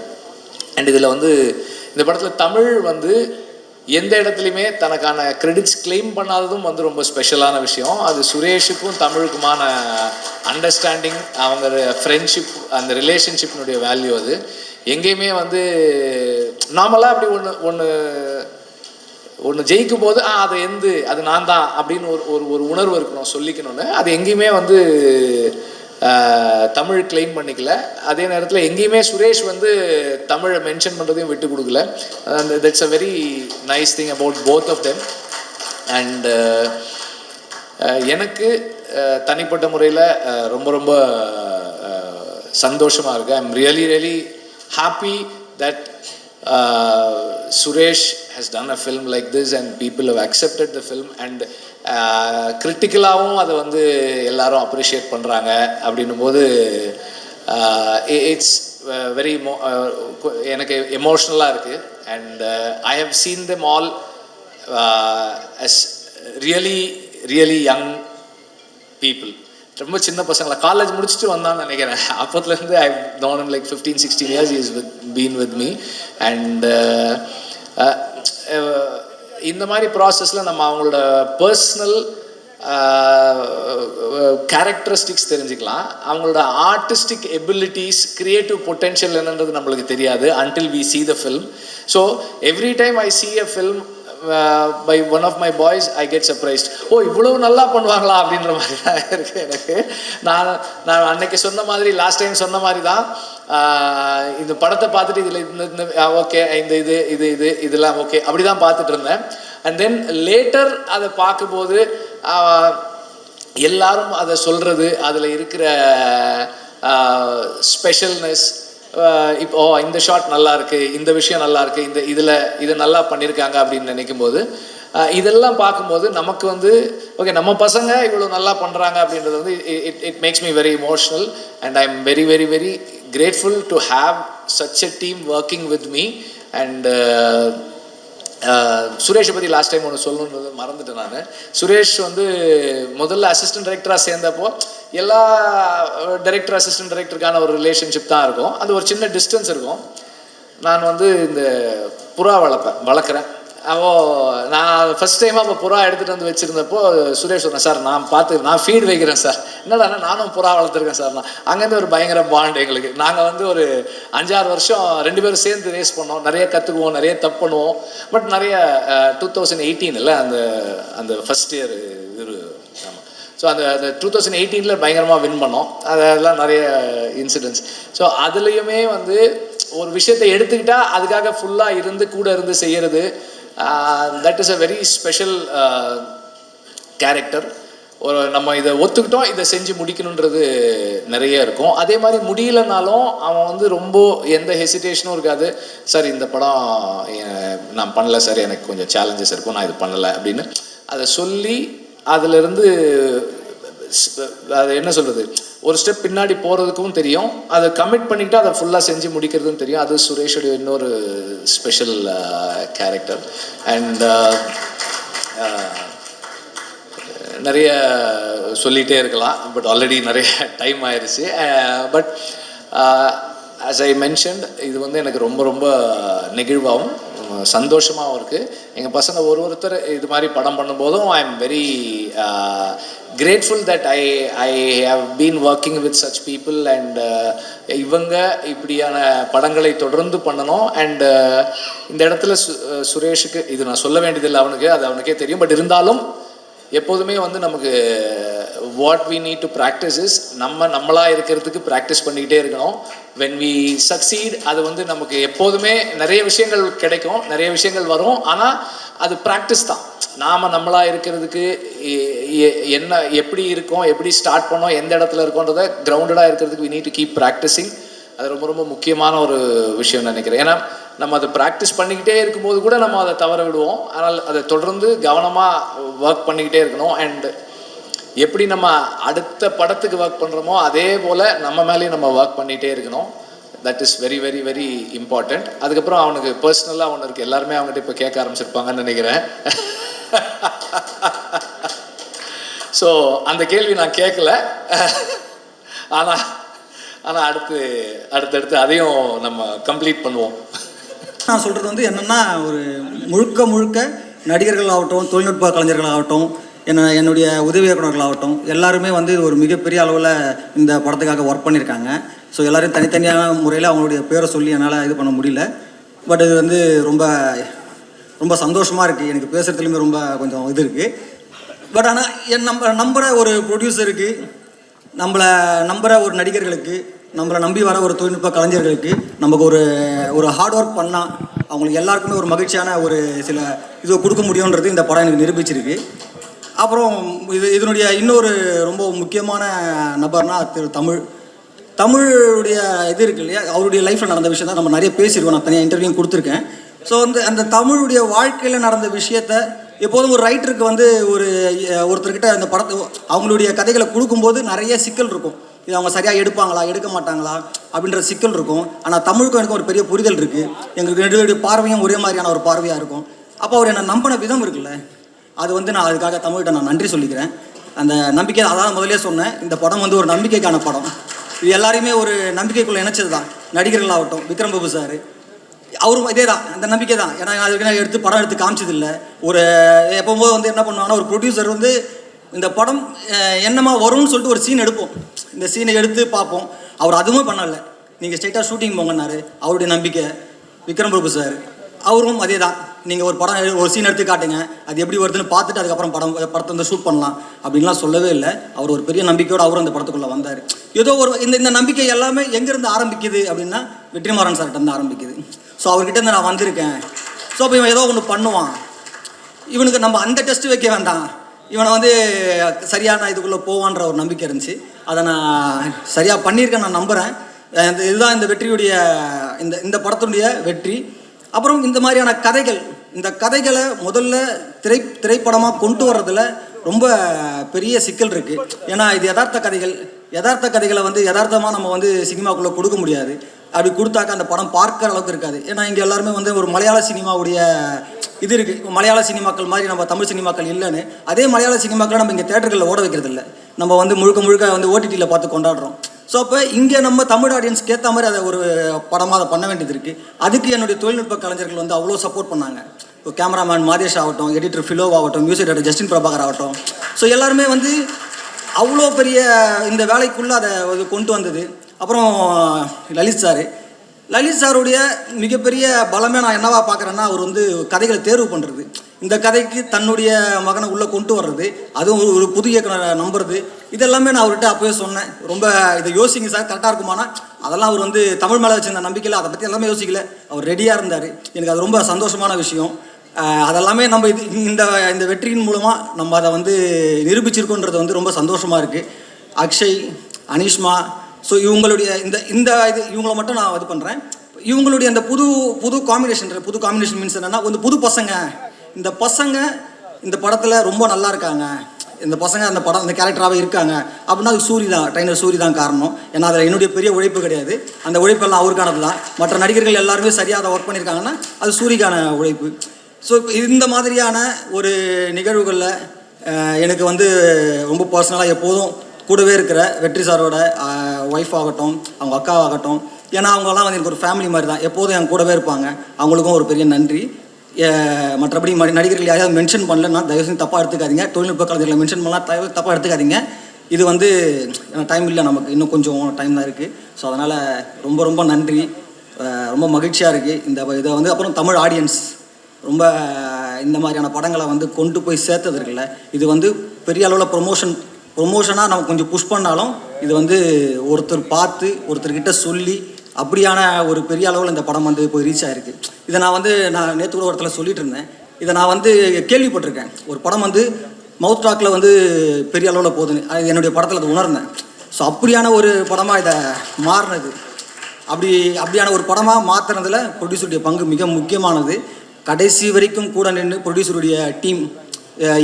அண்ட் இதில் வந்து இந்த படத்தில் தமிழ் வந்து எந்த இடத்துலையுமே தனக்கான கிரெடிட்ஸ் கிளைம் பண்ணாததும் வந்து ரொம்ப ஸ்பெஷலான விஷயம். அது சுரேஷுக்கும் தமிழுக்குமான அண்டர்ஸ்டாண்டிங், அவங்க ஃப்ரெண்ட்ஷிப், அந்த ரிலேஷன்ஷிப்னுடைய வேல்யூ. அது எங்கேயுமே வந்து நாமெல்லாம் அப்படி ஒன்று ஜெயிக்கும் போது அது நான் தான் அப்படின்னு ஒரு உணர்வு இருக்கணும், சொல்லிக்கணும்னு. அது எங்கேயுமே வந்து தமிழ் கிளைம் பண்ணிக்கல. அதே நேரத்தில் எங்கேயுமே சுரேஷ் வந்து தமிழை மென்ஷன் பண்ணுறதையும் விட்டு கொடுக்கல. That's a very nice thing about both of them. And எனக்கு தனிப்பட்ட முறையில் ரொம்ப ரொம்ப சந்தோஷமாக இருக்குது. I am really really happy that Suresh has done a film like this and people have accepted the film and கிரிட்டிக்கலாகவும் அதை வந்து எல்லாரும் அப்ரிஷியேட் பண்ணுறாங்க. அப்படின்னும் போது இட்ஸ் வெரி எனக்கு எமோஷ்னலாக இருக்குது. And I have seen them all as really really young people. ரொம்ப சின்ன பசங்களா, காலேஜ் முடிச்சுட்டு வந்தான்னு நினைக்கிறேன். அப்போத்துலேருந்து ஐ known him like 15-16 years. he has been with me. And இந்த மாதிரி ப்ராசஸில் நம்ம அவங்களோட பர்சனல் கேரக்டரிஸ்டிக்ஸ் தெரிஞ்சுக்கலாம். அவங்களோட ஆர்டிஸ்டிக் எபிலிட்டிஸ், கிரியேட்டிவ் பொட்டென்ஷியல் என்னன்றது நம்மளுக்கு தெரியாது until we see the film. So every time I see a film by one of my boys, I get surprised. இவ்வளவு நல்லா பண்ணுவாங்களா அப்படின்ற மாதிரி தான் இருக்குது எனக்கு. நான் அன்னைக்கு சொன்ன மாதிரி, லாஸ்ட் டைம் சொன்ன மாதிரி தான், இந்த படத்தை பார்த்துட்டு இதில் இந்த ஓகே, இதெல்லாம் ஓகே அப்படி தான் பார்த்துட்டு இருந்தேன். அண்ட் தென் லேட்டர் அதை பார்க்கும்போது எல்லாரும் அதை சொல்கிறது, அதில் இருக்கிற ஸ்பெஷல்னஸ், இப்போ இந்த ஷாட் நல்லா இருக்குது, இந்த விஷயம் நல்லா இருக்குது, இதை நல்லா பண்ணியிருக்காங்க அப்படின்னு நினைக்கும் போது, இதெல்லாம் பார்க்கும்போது நமக்கு வந்து ஓகே, நம்ம பசங்க இவ்வளோ நல்லா பண்ணுறாங்க அப்படின்றது வந்து it makes me very emotional. And I am very very very grateful to have such a team working with me. And சுரேஷை பற்றி லாஸ்ட் டைம் ஒன்று சொல்லணுன்றது மறந்துட்டேன் நான். சுரேஷ் வந்து முதல்ல அசிஸ்டன்ட் டைரக்டராக சேர்ந்தப்போ எல்லா டைரக்டர் அசிஸ்டன்ட் டைரக்டருக்கான ஒரு ரிலேஷன்ஷிப் தான் இருக்கும். அது ஒரு சின்ன டிஸ்டன்ஸ் இருக்கும். நான் வந்து இந்த புறா வளர்க்குறேன். நான் ஃபஸ்ட் டைமாக அப்போ புறா எடுத்துகிட்டு வந்து வச்சுருந்தப்போ சுரேஷ் சொன்னேன், சார் நான் ஃபீட் வைக்கிறேன் சார். என்னடா நானும் புறா வளர்த்துருக்கேன் சார். அங்கேருந்து ஒரு பயங்கர பாண்ட் எங்களுக்கு. நாங்கள் வந்து ஒரு 5-6 வருஷம் 2 பேரும் சேர்ந்து ரேஸ் பண்ணோம். நிறைய கற்றுக்குவோம், நிறைய தப்பு பண்ணுவோம். பட் நிறைய 2018 அந்த ஃபஸ்ட் இயர் ஆமாம். ஸோ அந்த 2018 பயங்கரமாக வின் பண்ணோம். அதெல்லாம் நிறைய இன்சிடென்ட்ஸ். ஸோ அதுலேயுமே வந்து ஒரு விஷயத்தை எடுத்துக்கிட்டால் அதுக்காக ஃபுல்லாக இருந்து கூட இருந்து செய்கிறது, that is a very special character. ஒரு நம்ம இதை ஒத்துக்கிட்டோம், இதை செஞ்சு முடிக்கணுன்றது நிறைய இருக்கும். அதே மாதிரி முடியலனாலும் அவன் வந்து ரொம்ப எந்த ஹெசிடேஷனும் இருக்காது. சார் இந்த படம் நான் பண்ணலை சார், எனக்கு கொஞ்சம் சேலஞ்சஸ் இருக்கும், நான் இது பண்ணலை அப்படின்னு அதை சொல்லி அதிலிருந்து அது என்ன சொல்கிறது, ஒரு ஸ்டெப் பின்னாடி போகிறதுக்கும் தெரியும், அதை கமிட் பண்ணிக்கிட்டு அதை ஃபுல்லாக செஞ்சு முடிக்கிறதும் தெரியும். அது சுரேஷுடைய இன்னொரு ஸ்பெஷல் கேரக்டர். அண்ட் நிறைய சொல்லிகிட்டே இருக்கலாம், பட் ஆல்ரெடி நிறைய டைம் ஆயிடுச்சு. பட் as I mentioned, இது வந்து எனக்கு ரொம்ப ரொம்ப நெகிழ்வாகவும் சந்தோஷமாகவும் இருக்குது. எங்கள் பசங்க ஒருத்தர் இது மாதிரி படம் பண்ணும்போதும் I am very grateful that I have been working with such people. And இவங்க இப்படியான படங்களை தொடர்ந்து பண்ணணும். அண்ட் இந்த இடத்துல சுரேஷுக்கு இது நான் சொல்ல வேண்டியதில்லை, அவனுக்கு அது அவனுக்கே தெரியும். பட் இருந்தாலும் எப்போதுமே வந்து நமக்கு what we need to practice is நம்மளாக இருக்கிறதுக்கு ப்ராக்டிஸ் பண்ணிக்கிட்டே இருக்கணும். வென் வி சக்சீட், அது வந்து நமக்கு எப்போதுமே நிறைய விஷயங்கள் கிடைக்கும், நிறைய விஷயங்கள் வரும். ஆனால் அது ப்ராக்டிஸ் தான். நம்மளாக இருக்கிறதுக்கு என்ன எப்படி இருக்கோம், எப்படி ஸ்டார்ட் பண்ணோம், எந்த இடத்துல இருக்கோன்றதை கிரவுண்டடாக இருக்கிறதுக்கு we need to keep practising. அது ரொம்ப ரொம்ப முக்கியமான ஒரு விஷயம் நினைக்கிறேன். ஏன்னா நம்ம அதை ப்ராக்டிஸ் பண்ணிக்கிட்டே இருக்கும்போது கூட நம்ம அதை தவற விடுவோம். ஆனால் அதை தொடர்ந்து கவனமாக ஒர்க் பண்ணிக்கிட்டே இருக்கணும். அண்ட் எப்படி நம்ம அடுத்த படத்துக்கு ஒர்க் பண்ணுறோமோ அதே போல் நம்ம மேலேயும் நம்ம ஒர்க் பண்ணிகிட்டே இருக்கணும். That is very very very important. அதுக்கப்புறம் அவனுக்கு பர்சனலாக ஒன்று இருக்குது, எல்லாருமே அவங்ககிட்ட இப்போ கேட்க ஆரம்பிச்சிருப்பாங்கன்னு நினைக்கிறேன். ஸோ அந்த கேள்வி நான் கேட்கல. ஆனால் அடுத்தடுத்து அதையும் நம்ம கம்ப்ளீட் பண்ணுவோம். நான் சொல்கிறது வந்து என்னென்னா, ஒரு முழுக்க நடிகர்கள் ஆகட்டும், தொழில்நுட்ப கலைஞர்களாகட்டும், என்னுடைய உதவி இயக்குநர்களாகட்டும், எல்லாருமே வந்து ஒரு மிகப்பெரிய அளவில் இந்த படத்துக்காக ஒர்க் பண்ணியிருக்காங்க. ஸோ எல்லோரும் தனித்தனியான முறையில் அவங்களுடைய பேரை சொல்லி என்னால் இது பண்ண முடியல. பட் இது வந்து ரொம்ப ரொம்ப சந்தோஷமாக இருக்குது. எனக்கு பேசுகிறதுலையுமே ரொம்ப கொஞ்சம் இது இருக்குது. பட் ஆனால் நம்புகிற ஒரு ப்ரொடியூசருக்கு, நம்மளை நம்புகிற ஒரு நடிகர்களுக்கு, நம்மளை நம்பி வர ஒரு தொழில்நுட்ப கலைஞர்களுக்கு நமக்கு ஒரு ஹார்ட் ஒர்க் பண்ணால் அவங்களுக்கு எல்லாருக்குமே ஒரு மகிழ்ச்சியான ஒரு சில இது கொடுக்க முடியுன்றது இந்த படம் எனக்கு நிரூபிச்சிருக்கு. அப்புறம் இதனுடைய இன்னொரு ரொம்ப முக்கியமான நபர்னா தமிழுடைய இது இருக்கு இல்லையா, அவருடைய லைஃப்பில் நடந்த விஷயம் தான் நம்ம நிறைய பேசியிருக்கோம். நான் தனியாக இன்டர்வியூ கொடுத்துருக்கேன். ஸோ வந்து அந்த தமிழுடைய வாழ்க்கையில் நடந்த விஷயத்த எப்போதும் ஒரு ரைட்டருக்கு வந்து ஒருத்தர்கிட்ட அந்த படத்தை அவங்களுடைய கதைகளை கொடுக்கும்போது நிறைய சிக்கல் இருக்கும். இது அவங்க சரியாக எடுப்பாங்களா எடுக்க மாட்டாங்களா அப்படின்ற சிக்கல் இருக்கும். ஆனால் தமிழுக்கும் எனக்கு ஒரு பெரிய புரிதல் இருக்குது. எங்களுக்கு ரெண்டு பார்வையும் ஒரே மாதிரியான ஒரு பார்வையாக இருக்கும். அப்போ அவர் என்னை நம்பின விதம் இருக்குல்ல, அது வந்து நான் அதுக்காக தமிழ்கிட்ட நான் நன்றி சொல்லிக்கிறேன். அந்த நம்பிக்கை, அதான் முதலே சொன்னேன், இந்த படம் வந்து ஒரு நம்பிக்கைக்கான படம். இது எல்லாரையுமே ஒரு நம்பிக்கைக்குள்ளே இணைச்சது தான். நடிகர்கள் ஆகட்டும், விக்ரம் பிரபு சார் அவரும் இதே தான், அந்த நம்பிக்கை தான். ஏன்னா அதுக்கு படம் எடுத்து காமிச்சதில்லை. எப்போது வந்து என்ன பண்ணுவாங்கன்னா, ஒரு ப்ரொடியூசர் வந்து இந்த படம் என்னமா வரும்னு சொல்லிட்டு ஒரு சீன் எடுப்போம். இந்த சீனை எடுத்து பார்ப்போம். அவர் அதுவும் பண்ணலை. நீங்கள் ஸ்ட்ரைட்டாக ஷூட்டிங் போங்கன்னாரு. அவருடைய நம்பிக்கை. விக்ரம் பிரபு சார் அவரும் அதே தான். நீங்கள் ஒரு சீன் எடுத்து காட்டுங்க, அது எப்படி வருதுன்னு பார்த்துட்டு அதுக்கப்புறம் படத்தை வந்து ஷூட் பண்ணலாம் அப்படின்லாம் சொல்லவே இல்லை. அவர் ஒரு பெரிய நம்பிக்கையோடு அவரும் அந்த படத்துக்குள்ளே வந்தார். ஏதோ இந்த நம்பிக்கை எல்லாமே எங்கேருந்து ஆரம்பிக்குது அப்படின்னா, வெற்றிமாறன் சார்கிட்ட இருந்து ஆரம்பிக்குது. ஸோ அவர்கிட்ட இருந்து நான் வந்திருக்கேன். ஸோ இப்போ இவன் ஏதோ ஒன்று பண்ணுவான், இவனுக்கு நம்ம அந்த டெஸ்ட் வைக்க வேண்டாம், இவனை வந்து சரியான இதுக்குள்ளே போவான்ற ஒரு நம்பிக்கை இருந்துச்சு. அதை நான் சரியாக பண்ணியிருக்கேன், நான் நம்புகிறேன். இதுதான் இந்த வெற்றியுடைய இந்த படத்தினுடைய வெற்றி. அப்புறம் இந்த மாதிரியான இந்த கதைகளை முதல்ல திரைப்படமாக கொண்டு வர்றதுல ரொம்ப பெரிய சிக்கல் இருக்குது. ஏன்னா இது யதார்த்த கதைகளை வந்து யதார்த்தமாக நம்ம வந்து சினிமாக்குள்ளே கொடுக்க முடியாது. அப்படி கொடுத்தாக்க அந்த படம் பார்க்குற அளவுக்கு இருக்காது. ஏன்னா இங்கே எல்லாருமே வந்து ஒரு மலையாள சினிமாவுடைய இது இருக்குது. மலையாள சினிமாக்கள் மாதிரி நம்ம தமிழ் சினிமாக்கள் இல்லைன்னு. அதே மலையாள சினிமாக்களை நம்ம இங்கே தேட்டர்களில் ஓட வைக்கிறது இல்லை. நம்ம வந்து முழுக்க வந்து ஓடிடியில் பார்த்து கொண்டாடுறோம். ஸோ அப்போ இங்கே நம்ம தமிழ் ஆடியன்ஸ்க்கு ஏற்ற மாதிரி அதை ஒரு படமாக அதை பண்ண வேண்டியது இருக்குது. அதுக்கு என்னுடைய தொழில்நுட்ப கலைஞர்கள் வந்து அவ்வளோ சப்போர்ட் பண்ணாங்க. இப்போ கேமராமேன் மாதேஷ் ஆகட்டும், எடிட்டர் ஃபிலோ ஆகட்டும், மியூசிக் டைரக்டர் ஜஸ்டின் பிரபாகர் ஆகட்டும். ஸோ எல்லாருமே வந்து அவ்வளோ பெரிய இந்த வேலைக்குள்ளே அதை கொண்டு வந்தது. அப்புறம் லலித் சாருடைய மிகப்பெரிய பலமே நான் என்னவா பார்க்குறேன்னா, அவர் வந்து கதைகளை தேர்வு பண்ணுறது, இந்த கதைக்கு தன்னுடைய மகனை உள்ளே கொண்டு வர்றது, அதுவும் ஒரு புது இயக்குனரை நம்புறது, இதெல்லாமே நான் அவர்கிட்ட அப்போவே சொன்னேன். ரொம்ப இதை யோசிங்க சார், கரெக்டாக இருக்குமானா அதெல்லாம் அவர் வந்து தமிழ் மேலே வச்சிருந்த நம்பிக்கையில் அதை பற்றி எல்லாமே யோசிக்கல. அவர் ரெடியாக இருந்தார். எனக்கு அது ரொம்ப சந்தோஷமான விஷயம். அதெல்லாமே நம்ம இந்த வெற்றியின் மூலமாக நம்ம அதை வந்து நிரூபிச்சிருக்கோன்றது வந்து ரொம்ப சந்தோஷமாக இருக்குது. அக்ஷய், அனிஷ்மா, ஸோ இவங்களுடைய இவங்களை மட்டும் நான் இது பண்ணுறேன். இவங்களுடைய அந்த புது காம்பினேஷன் மீன்ஸ் என்னென்னா, வந்து புது பசங்க, இந்த பசங்க இந்த படத்தில் ரொம்ப நல்லா இருக்காங்க, இந்த பசங்க அந்த கேரக்டராகவே இருக்காங்க அப்படின்னா அது ட்ரைனர் சூரி தான் காரணம். ஏன்னா அதில் என்னுடைய பெரிய உழைப்பு கிடையாது. அந்த உழைப்பெல்லாம் அவருக்கானது தான். மற்ற நடிகர்கள் எல்லாருமே சரியாக அதை ஒர்க் பண்ணியிருக்காங்கன்னா அது சூரிக்கான உழைப்பு. ஸோ இந்த மாதிரியான ஒரு நிகழ்வுகளில் எனக்கு வந்து ரொம்ப பர்சனலாக எப்போதும் கூடவே இருக்கிற வெற்றி சாரோட ஒய்ஃப் ஆகட்டும், அவங்க அக்காவாகட்டும், ஏன்னா அவங்கெல்லாம் வந்து எனக்கு ஒரு ஃபேமிலி மாதிரி தான், எப்போதும் என் கூடவே இருப்பாங்க. அவங்களுக்கும் ஒரு பெரிய நன்றி. மற்றபடி நடிகர்கள் யாரையாவது மென்ஷன் பண்ணலன்னா தயவு செஞ்சு தப்பாக எடுத்துக்காதீங்க. தொழில்நுட்ப கலைஞர்களை மென்ஷன் பண்ணலாம், தப்பாக எடுத்துக்காதீங்க. இது வந்து டைம் இல்லை, நமக்கு இன்னும் கொஞ்சம் டைம் தான் இருக்குது. ஸோ அதனால் ரொம்ப ரொம்ப நன்றி. ரொம்ப மகிழ்ச்சியாக இருக்குது இதை வந்து. அப்புறம் தமிழ் ஆடியன்ஸ் ரொம்ப இந்த மாதிரியான படங்களை வந்து கொண்டு போய் சேர்த்தது இருக்குல்ல, இது வந்து பெரிய அளவில் ப்ரொமோஷனாக நம்ம கொஞ்சம் புஷ் பண்ணாலும் இது வந்து ஒருத்தர் பார்த்து ஒருத்தர்கிட்ட சொல்லி அப்படியான ஒரு பெரிய அளவில் இந்த படம் வந்து போய் ரீச் ஆகிருக்கு. இதை நான் நேற்று கூட ஒருத்தர் சொல்லிட்டு இருந்தேன். இதை நான் வந்து கேள்விப்பட்டிருக்கேன். ஒரு படம் வந்து மவுத் டாக்கில் வந்து பெரிய அளவில் போகுதுன்னு, அது என்னுடைய படத்தில் அதை உணர்ந்தேன். ஸோ அப்படியான ஒரு படமாக இதை மாறினது, அப்படியான ஒரு படமாக மாற்றினதில் ப்ரொடியூசருடைய பங்கு மிக முக்கியமானது. கடைசி வரைக்கும் கூட நின்று ப்ரொடியூசருடைய டீம்,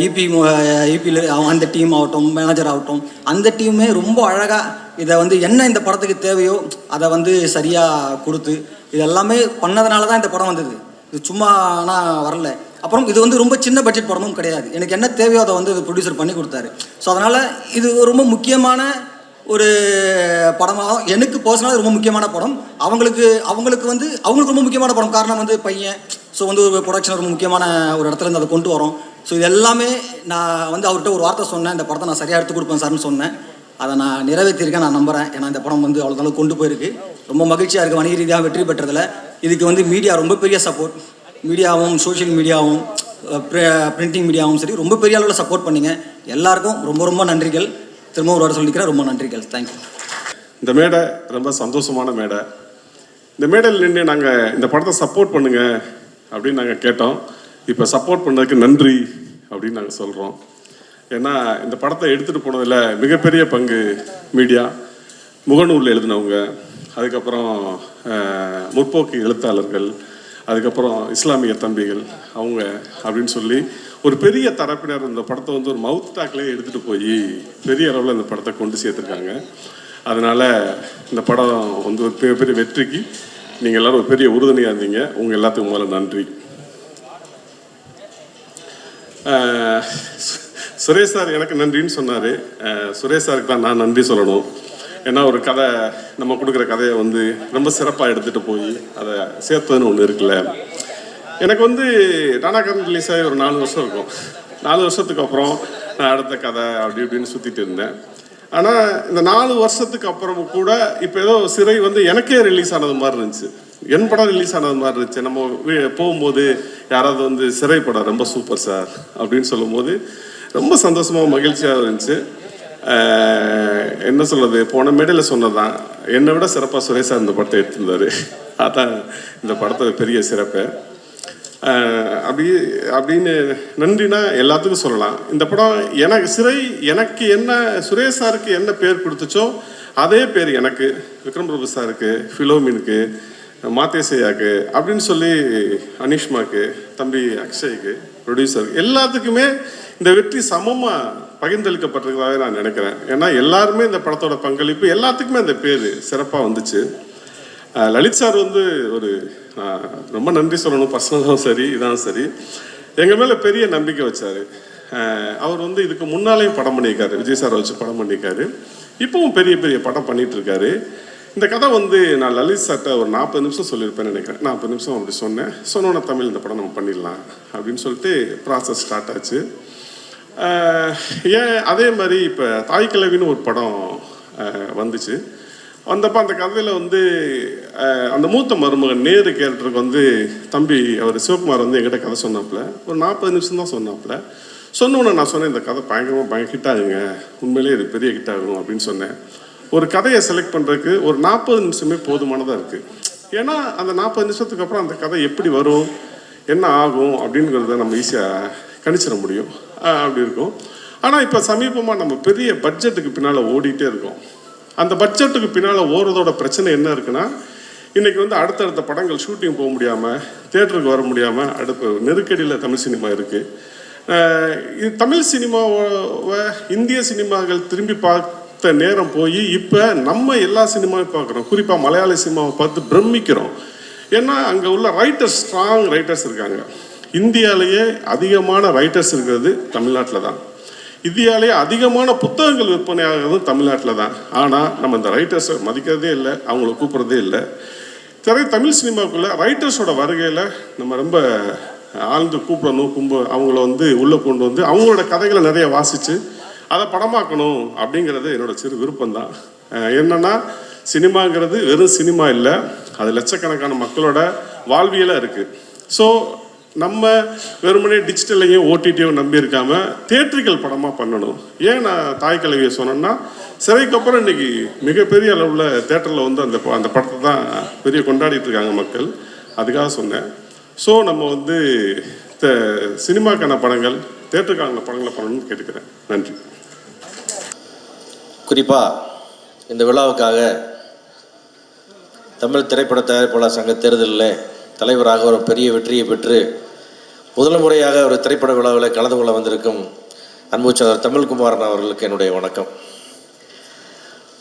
இபியில் அந்த டீம் ஆகட்டும், மேனேஜர் ஆகட்டும், அந்த டீமே ரொம்ப அழகாக இதை வந்து என்ன இந்த படத்துக்கு தேவையோ அதை வந்து சரியாக கொடுத்து இதெல்லாமே பண்ணதுனால தான் இந்த படம் வந்தது. இது சும்மா ஆனால் வரல. அப்புறம் இது வந்து ரொம்ப சின்ன பட்ஜெட் படமும் கிடையாது. எனக்கு என்ன தேவையோ அதை வந்து ப்ரொடியூசர் பண்ணி கொடுத்தாரு. ஸோ அதனால் இது ரொம்ப முக்கியமான ஒரு படமாக எனக்கு பர்சனலாக ரொம்ப முக்கியமான படம். அவங்களுக்கு ரொம்ப முக்கியமான படம். காரணம் வந்து பையன். ஸோ வந்து ஒரு ப்ரொடக்ஷன் ரொம்ப முக்கியமான ஒரு இடத்துல இருந்து அதை கொண்டு வரோம். ஸோ இது எல்லாமே நான் வந்து அவர்கிட்ட ஒரு வார்த்தை சொன்னேன், இந்த படத்தை நான் சரியாக எடுத்து கொடுப்பேன் சார்னு சொன்னேன். அதை நான் நிறைவேற்றிருக்கேன், நான் நம்புகிறேன். ஏன்னா இந்த படம் வந்து அவ்வளோ கொண்டு போயிருக்கு. ரொம்ப மகிழ்ச்சியாக இருக்குது வணிக ரீதியாக வெற்றி பெற்றதில். இதுக்கு வந்து மீடியா ரொம்ப பெரிய சப்போர்ட். மீடியாவும் சோஷியல் மீடியாவும் பிரிண்டிங் மீடியாவும் சரி ரொம்ப பெரிய அளவில் சப்போர்ட் பண்ணிங்க. எல்லாருக்கும் ரொம்ப ரொம்ப நன்றிகள். திரும்ப ஒரு வாரம் சொல்லிக்கிறேன், ரொம்ப நன்றிகள். தேங்க்யூ. இந்த மேடை ரொம்ப சந்தோஷமான மேடை. இந்த மேடையில் நின்று நாங்கள் இந்த படத்தை சப்போர்ட் பண்ணுங்க அப்படின்னு நாங்கள் கேட்டோம். இப்போ சப்போர்ட் பண்ணதுக்கு நன்றி அப்படின்னு நாங்கள் சொல்கிறோம். ஏன்னா இந்த படத்தை எடுத்துகிட்டு போனதில் மிகப்பெரிய பங்கு மீடியா, முகநூலில் எழுதினவங்க, அதுக்கப்புறம் முற்போக்கு எழுத்தாளர்கள், அதுக்கப்புறம் இஸ்லாமிய தம்பிகள் அவங்க அப்படின்னு சொல்லி ஒரு பெரிய தரப்பினர் இந்த படத்தை வந்து ஒரு மவுத் டாக்லேயே எடுத்துகிட்டு போய் பெரிய அளவில் இந்த படத்தை கொண்டு சேர்த்துருக்காங்க. அதனால் இந்த படம் வந்து ஒரு பெரிய வெற்றிக்கு நீங்கள் எல்லோரும் ஒரு பெரிய உறுதுணையாக இருந்தீங்க. உங்கள் எல்லாத்துக்கும் முதல்ல நன்றி. சுரேஷ் சார் எனக்கு நன்றின்னு சொன்னார். சுரேஷ் சாருக்கு தான் நான் நன்றி சொல்லணும். ஏன்னா ஒரு கதை நம்ம கொடுக்குற கதையை வந்து ரொம்ப சிறப்பாக எடுத்துகிட்டு போய் அதை சேர்த்ததுன்னு ஒன்று இருக்குல்ல. எனக்கு வந்து நானாக்கரன் ரிலீஸ் ஆகி ஒரு 4 வருஷம் இருக்கும். 4 வருஷத்துக்கு அப்புறம் நான் அடுத்த கதை அப்படி இப்படின்னு சுற்றிட்டு இருந்தேன். ஆனால் இந்த 4 வருஷத்துக்கு அப்புறமும் கூட இப்போ ஏதோ சிறை வந்து எனக்கே ரிலீஸ் ஆனது மாதிரி இருந்துச்சு. என் படம் ரிலீஸ் ஆனது மாதிரி இருந்துச்சு. நம்ம போகும்போது யாராவது வந்து சிறை படம் ரொம்ப சூப்பர் சார் அப்படின்னு சொல்லும்போது ரொம்ப சந்தோஷமாக மகிழ்ச்சியாக இருந்துச்சு. என்ன சொல்கிறது, போன மேடையில் சொன்னதான் என்னை விட சிறப்பாக சுரேஷ் சார் இந்த படத்தை எடுத்திருந்தார். அதான் இந்த படத்தை பெரிய சிறப்பு. அப்படின்னு நன்றினா எல்லாத்துக்கும் சொல்லலாம். இந்த படம் எனக்கு என்ன சுரேஷ் சாருக்கு என்ன பேர் கொடுத்துச்சோ அதே பேர் எனக்கு, விக்ரம் பிரபு சாருக்கு, ஃபிலோமினுக்கு, மாத்தேசையாக்கு அப்படின்னு சொல்லி அனிஷ்மாக்கு, தம்பி அக்ஷய்க்கு, ப்ரொடியூசருக்கு எல்லாத்துக்குமே இந்த வெற்றி சமமாக பகிர்ந்தளிக்கப்பட்டிருக்கிறதாவே நான் நினைக்கிறேன். ஏன்னா எல்லாருமே இந்த படத்தோட பங்களிப்பு எல்லாத்துக்குமே அந்த பேர் சிறப்பாக வந்துச்சு. லலித் சார் வந்து ஒரு ரொம்ப நன்றி சொல்லணும். பர்சனலாகவும் சரி இதான் சரி எங்கள் மேலே பெரிய நம்பிக்கை வச்சார். அவர் வந்து இதுக்கு முன்னாலேயும் படம் பண்ணியிருக்காரு, விஜய் சாரை வச்சு படம் பண்ணியிருக்காரு. இப்போவும் பெரிய பெரிய படம் பண்ணிகிட்ருக்காரு. இந்த கதை வந்து நான் லலித் சார்ட்ட ஒரு 40 நிமிஷம் சொல்லியிருப்பேன்னு நினைக்கிறேன். 40 நிமிஷம் அப்படி சொன்னோன்னே தமிழ் இந்த படம் நம்ம பண்ணிடலாம் அப்படின்னு சொல்லிட்டு ப்ராசஸ் ஸ்டார்ட் ஆச்சு. ஏன் அதே மாதிரி இப்போ தாய் கிழவின்னு ஒரு படம் வந்துச்சு. வந்தப்போ அந்த கதையில் வந்து அந்த மூத்த மருமகன் நேரு கேரக்டருக்கு வந்து தம்பி அவர் சிவகுமார் வந்து என்கிட்ட கதை சொன்னாப்புல. ஒரு 40 நிமிஷம் தான் சொன்னாப்புல. சொன்னோன்னே நான் சொன்னேன், இந்த கதை பயங்கரமாக ஹிட் ஆகுங்க, உண்மையிலே இது பெரிய ஹிட் ஆகும் அப்படின்னு சொன்னேன். ஒரு கதையை செலக்ட் பண்ணுறதுக்கு ஒரு 40 நிமிஷமே போதுமானதாக இருக்குது. ஏன்னா அந்த 40 நிமிஷத்துக்கு அப்புறம் அந்த கதை எப்படி வரும், என்ன ஆகும் அப்படிங்கிறத நம்ம ஈஸியாக கணிச்சிட முடியும். அப்படி இருக்கும். ஆனால் இப்போ சமீபமாக நம்ம பெரிய பட்ஜெட்டுக்கு பின்னால் ஓடிட்டே இருக்கோம். அந்த பட்ஜெட்டுக்கு பின்னால் ஓடுறதோட பிரச்சனை என்ன இருக்குன்னா, இன்றைக்கி வந்து அடுத்தடுத்த படங்கள் ஷூட்டிங் போக முடியாமல், தியேட்டருக்கு வர முடியாமல் அடுத்த நெருக்கடியில் தமிழ் சினிமா இருக்குது. இது தமிழ் சினிமாவை இந்திய சினிமாக்கள் திரும்பி பார்த்த நேரம் போய் இப்போ நம்ம எல்லா சினிமாவும் பார்க்குறோம். குறிப்பாக மலையாள சினிமாவை பார்த்து பிரமிக்கிறோம். ஏன்னா அங்கே உள்ள ரைட்டர்ஸ், ஸ்ட்ராங் ரைட்டர்ஸ் இருக்காங்க. இந்தியாவிலேயே அதிகமான ரைட்டர்ஸ் இருக்கிறது தமிழ்நாட்டில் தான். இந்தியாவிலேயே அதிகமான புத்தகங்கள் விற்பனை ஆகிறதும் தமிழ்நாட்டில் தான். ஆனால் நம்ம இந்த ரைட்டர்ஸை மதிக்கிறதே இல்லை, அவங்கள கூப்பிட்றதே இல்லை. தமிழ் சினிமாவுக்குள்ளே ரைட்டர்ஸோட வருகையில் நம்ம ரொம்ப ஆழ்ந்து கூப்பிடணும், அவங்கள வந்து உள்ளே கொண்டு வந்து அவங்களோட கதைகளை நிறைய வாசித்து அதை படமாக்கணும் அப்படிங்கிறது என்னோட சிறு விருப்பம்தான். என்னென்னா சினிமாங்கிறது வெறும் சினிமா இல்லை, அது லட்சக்கணக்கான மக்களோட வாழ்வியலாக இருக்குது. ஸோ நம்ம வெறுமனே டிஜிட்டலையும் ஓடிடியும் நம்பி இருக்காமல் தியேட்ரிக்கல் படமாக பண்ணணும். ஏன் நான் தாய் கிழவியை சொன்னேன்னா, சிறைக்கு அப்புறம் இன்றைக்கி மிகப்பெரிய அளவில் தேட்டரில் வந்து அந்த படத்தை தான் பெரிய கொண்டாடிட்டு இருக்காங்க மக்கள். அதுக்காக சொன்னேன். ஸோ நம்ம வந்து சினிமாக்கான படங்கள், தேட்டருக்கான படங்களை பண்ணணும்னு கேட்டுக்கிறேன். நன்றி. குறிப்பாக இந்த விழாவுக்காக தமிழ் திரைப்பட தயாரிப்பாளர் சங்க தேர்தலில் தலைவராக ஒரு பெரிய வெற்றியை பெற்று முதல் முறையாக ஒரு திரைப்பட விழாவில் கலந்து கொள்ள வந்திருக்கும் அன்பு சகோதரர் தமிழ்குமாரன் அவர்களுக்கு என்னுடைய வணக்கம்.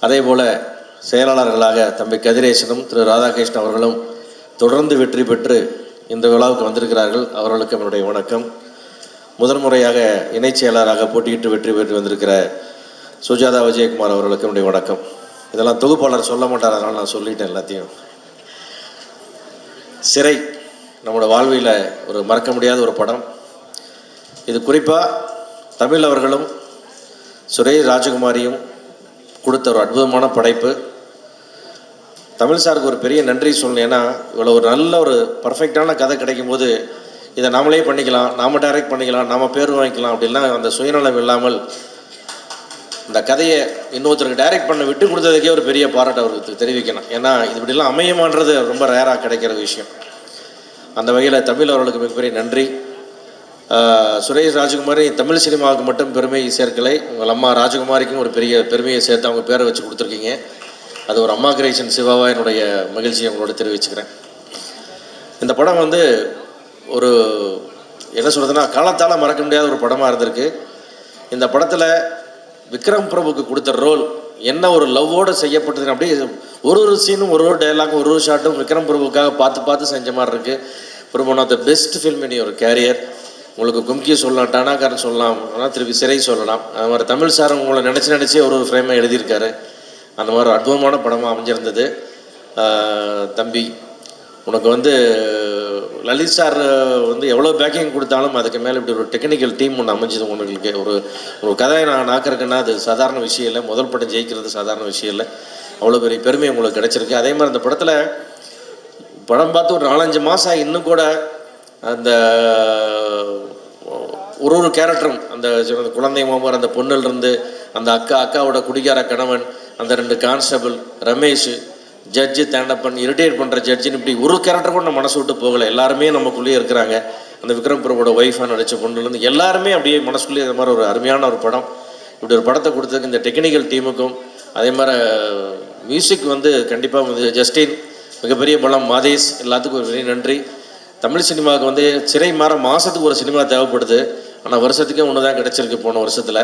அதே போல் செயலாளர்களாக தம்பி கதிரேசனும் திரு ராதாகிருஷ்ணன் அவர்களும் தொடர்ந்து வெற்றி பெற்று இந்த விழாவுக்கு வந்திருக்கிறார்கள். அவர்களுக்கு என்னுடைய வணக்கம். முதல் முறையாக இணைச் செயலாளராக போட்டியிட்டு வெற்றி பெற்று வந்திருக்கிற சுஜாதா விஜயகுமார் அவர்களுக்கு என்னுடைய வணக்கம். இதெல்லாம் தொகுப்பாளர் சொல்ல மாட்டார், அதனால் நான் சொல்லிட்டேன் எல்லாத்தையும். சிறை நம்மளோட வாழ்வில் ஒரு மறக்க முடியாத ஒரு படம். இது குறிப்பாக தமிழ் அவர்களும் சுரேஷ் ராஜகுமாரியும் கொடுத்த ஒரு அற்புதமான படைப்பு. தமிழ் சாருக்கு ஒரு பெரிய நன்றி சொல்லணும். ஏன்னா இவ்வளோ ஒரு நல்ல ஒரு பர்ஃபெக்டான கதை கிடைக்கும் போது இதை நாமளே பண்ணிக்கலாம், நாம் டைரக்ட் பண்ணிக்கலாம், நாம் பேர் வாங்கிக்கலாம் அப்படின்லாம் அந்த சுயநலம் இல்லாமல் இந்த கதையை இன்னொருத்தருக்கு டைரக்ட் பண்ண விட்டு கொடுத்ததுக்கே ஒரு பெரிய பாராட்டு அவருக்கு தெரிவிக்கணும். ஏன்னா இது இப்படிலாம் அமையுமான்றது ரொம்ப ரேராக கிடைக்கிற விஷயம். அந்த வகையில் தமிழ் அவர்களுக்கு மிகப்பெரிய நன்றி. சுரேஷ் ராஜகுமாரி தமிழ் சினிமாவுக்கு மட்டும் பெருமை சேர்க்கலை, உங்கள் அம்மா ராஜகுமாரிக்கும் ஒரு பெரிய பெருமையை சேர்த்து அவங்க பேரை வச்சு கொடுத்துருக்கீங்க. அது ஒரு அம்மா கிரியேஷன் சிவாவாக என்னுடைய மகிழ்ச்சியை உங்களோட தெரிவிச்சுக்கிறேன். இந்த படம் வந்து ஒரு என்ன சொல்கிறதுனா காலத்தால் மறக்க முடியாத ஒரு படமாக இருந்திருக்கு. இந்த படத்தில் விக்ரம் பிரபுக்கு கொடுத்த ரோல் என்ன ஒரு லவ்வோடு செய்யப்பட்டதுன்னு அப்படியே ஒரு சீனும் ஒரு டைலாகும் ஒரு ஷாட்டும் விக்ரம் பிரபுக்காக பார்த்து செஞ்ச மாதிரி இருக்குது. ஒரு one of the best film in your career. உங்களுக்கு கும்கி சொல்லலாம், டானாக்காரன் சொல்லலாம், ஆனால் திருப்பி சிறை சொல்லலாம். அது மாதிரி தமிழ் சார் உங்களை நினச்சி ஒரு ஃப்ரேமை எழுதியிருக்காரு. அந்த மாதிரி அற்புதமான படமாக அமைஞ்சிருந்தது. தம்பி உனக்கு வந்து லலித் சார் வந்து எவ்வளோ பேக்கிங் கொடுத்தாலும் அதுக்கு மேலே இப்படி ஒரு டெக்னிக்கல் டீம் ஒன்று அமைஞ்சது உங்களுக்கு. ஒரு கதையை நான் நாக்கிறதுக்குன்னா அது சாதாரண விஷயம் இல்லை. முதல் படம் ஜெயிக்கிறது சாதாரண விஷயம் இல்லை. அவ்வளோ பெரிய பெருமை உங்களுக்கு கிடச்சிருக்கு. அதே மாதிரி அந்த படத்தில் படம் பார்த்து ஒரு 4-5 மாதம் இன்னும் கூட அந்த ஒரு கேரக்டரும் அந்த குழந்தை மாமர், அந்த பொண்ணிலிருந்து அந்த அக்காவோட குடிகார கணவன், அந்த 2 கான்ஸ்டபிள், ரமேஷ், ஜட்ஜு தேண்டப்பன், இரிட்டேட் பண்ணுற ஜட்ஜின்னு இப்படி ஒரு கேரக்டர் கூட நம்ம மனசு விட்டு போகலை. எல்லாருமே நமக்குள்ளேயே இருக்கிறாங்க. அந்த விக்ரம் பிரபுவோட ஒய்ஃபாக நடித்த பொண்ணுலேருந்து எல்லாருமே அப்படியே மனசுக்குள்ளேயே இந்த மாதிரி ஒரு அருமையான ஒரு படம். இப்படி ஒரு படத்தை கொடுத்ததுக்கு இந்த டெக்னிக்கல் டீமுக்கும், அதே மாதிரி மியூசிக் வந்து கண்டிப்பாக வந்து ஜஸ்டின் மிகப்பெரிய பலம், மாதேஷ், எல்லாத்துக்கும் ஒரு பெரிய நன்றி. தமிழ் சினிமாவுக்கு வந்து சிறை மாதத்துக்கு ஒரு சினிமா தேவைப்படுது. ஆனால் வருஷத்துக்கே ஒன்று தான் கிடச்சிருக்கு போன வருஷத்தில்.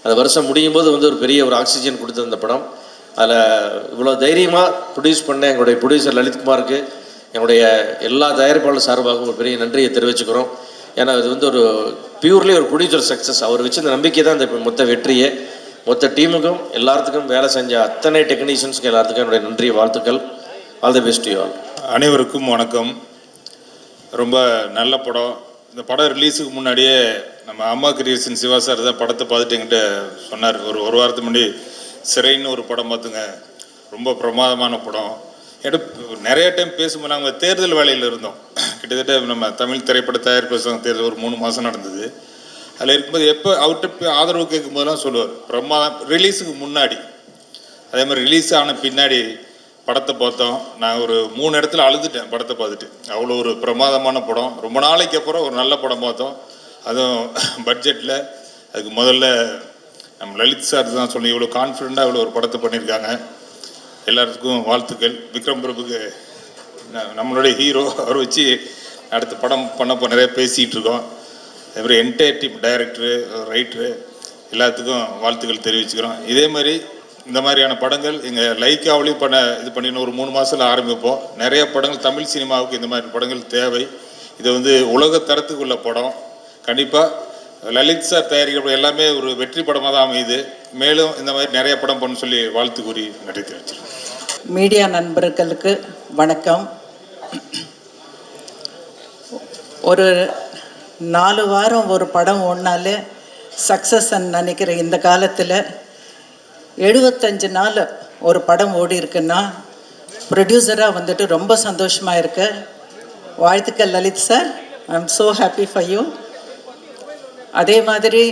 அந்த வருஷம் முடியும் போது வந்து ஒரு பெரிய ஒரு ஆக்சிஜன் கொடுத்தது இந்த படம். அதில் இவ்வளோ தைரியமாக ப்ரொடியூஸ் பண்ண எங்களுடைய ப்ரொடியூசர் லலித்குமாருக்கு என்னுடைய எல்லா தயாரிப்பாளர் சார்பாகவும் ஒரு பெரிய நன்றியை தெரிவிச்சுக்கிறோம். ஏன்னா இது வந்து ஒரு பியூர்லி ஒரு ப்ரொடியூசர் சக்ஸஸ். அவர் வச்சு இந்த நம்பிக்கை தான் இந்த மொத்த வெற்றியே. மொத்த டீமுக்கும் எல்லாத்துக்கும் வேலை செஞ்ச அத்தனை டெக்னீஷியன்ஸுக்கு எல்லாத்துக்கும் என்னுடைய நன்றி, வாழ்த்துக்கள். All the best you all. அனைவருக்கும் வணக்கம். ரொம்ப நல்ல படம். இந்த படம் ரிலீஸுக்கு முன்னாடியே நம்ம அம்மா கிரியேஷன் சிவா சார் தான் படத்தை பார்த்துட்டு என்கிட்ட சொன்னார். ஒரு வாரத்துக்கு முன்னாடி சிறைன்னு ஒரு படம் பார்த்துங்க, ரொம்ப பிரமாதமான படம். என்கிட்ட நிறைய டைம் பேசும்போது நாங்கள் தேர்தல் வேலையில் இருந்தோம். கிட்டத்தட்ட நம்ம தமிழ் திரைப்பட தயாரிப்பு சங்கம் தேர்தல் ஒரு 3 மாதம் நடந்தது. அதில் இருக்கும்போது எப்போ அவர்கிட்ட ஆதரவு கேட்கும்போதெல்லாம் சொல்லுவார் பிரமாதம். ரிலீஸுக்கு முன்னாடி அதே மாதிரி ரிலீஸ் ஆன பின்னாடி படத்தை பார்த்தோம். நான் ஒரு 3 இடத்துல அழுதுட்டேன் படத்தை பார்த்துட்டு. அவ்வளோ ஒரு பிரமாதமான படம். ரொம்ப நாளைக்கு அப்புறம் ஒரு நல்ல படம் பார்த்தோம், அதுவும் பட்ஜெட்டில். அதுக்கு முதல்ல நம்ம லலித் சார் தான் சொல்லி இவ்வளோ கான்ஃபிடெண்ட்டாக இவ்வளோ ஒரு படத்தை பண்ணியிருக்காங்க. எல்லாத்துக்கும் வாழ்த்துக்கள். விக்ரம் பிரபுக்கு நம்மளுடைய ஹீரோ, அவர் வச்சு அடுத்த படம் பண்ணப்போ நிறைய பேசிகிட்டு இருக்கோம். அதே மாதிரி என்டையர் டீம், டைரக்டரு, ரைட்டரு எல்லாத்துக்கும் வாழ்த்துக்கள் தெரிவிச்சுக்கிறோம். இதே மாதிரி இந்த மாதிரியான படங்கள் எங்கள் லைக்காவிலையும் இது பண்ணின ஒரு 3 மாதத்தில் ஆரம்பிப்போம். நிறைய படங்கள் தமிழ் சினிமாவுக்கு இந்த மாதிரி படங்கள் தேவை. இது வந்து உலக தரத்துக்குள்ள படம். கண்டிப்பாக லலித் சார் தயாரிக்கிற எல்லாமே ஒரு வெற்றி படமாக தான் அமையுது. மேலும் இந்த மாதிரி நிறைய படம் பண்ண சொல்லி வாழ்த்து கூறி நன்றி தெரிவிச்சிருக்கேன். மீடியா நண்பர்களுக்கு வணக்கம். ஒரு 4 வாரம் ஒரு படம் ஓடினாலே சக்ஸஸ்ன்னு நினைக்கிற இந்த காலத்தில் 75 நாள் ஒரு படம் ஓடி இருக்குன்னா ப்ரொடியூசராக வந்துட்டு ரொம்ப சந்தோஷமாக இருக்கு. வாழ்த்துக்கள் Lalit sir. I am so happy for you. அதே மாதிரி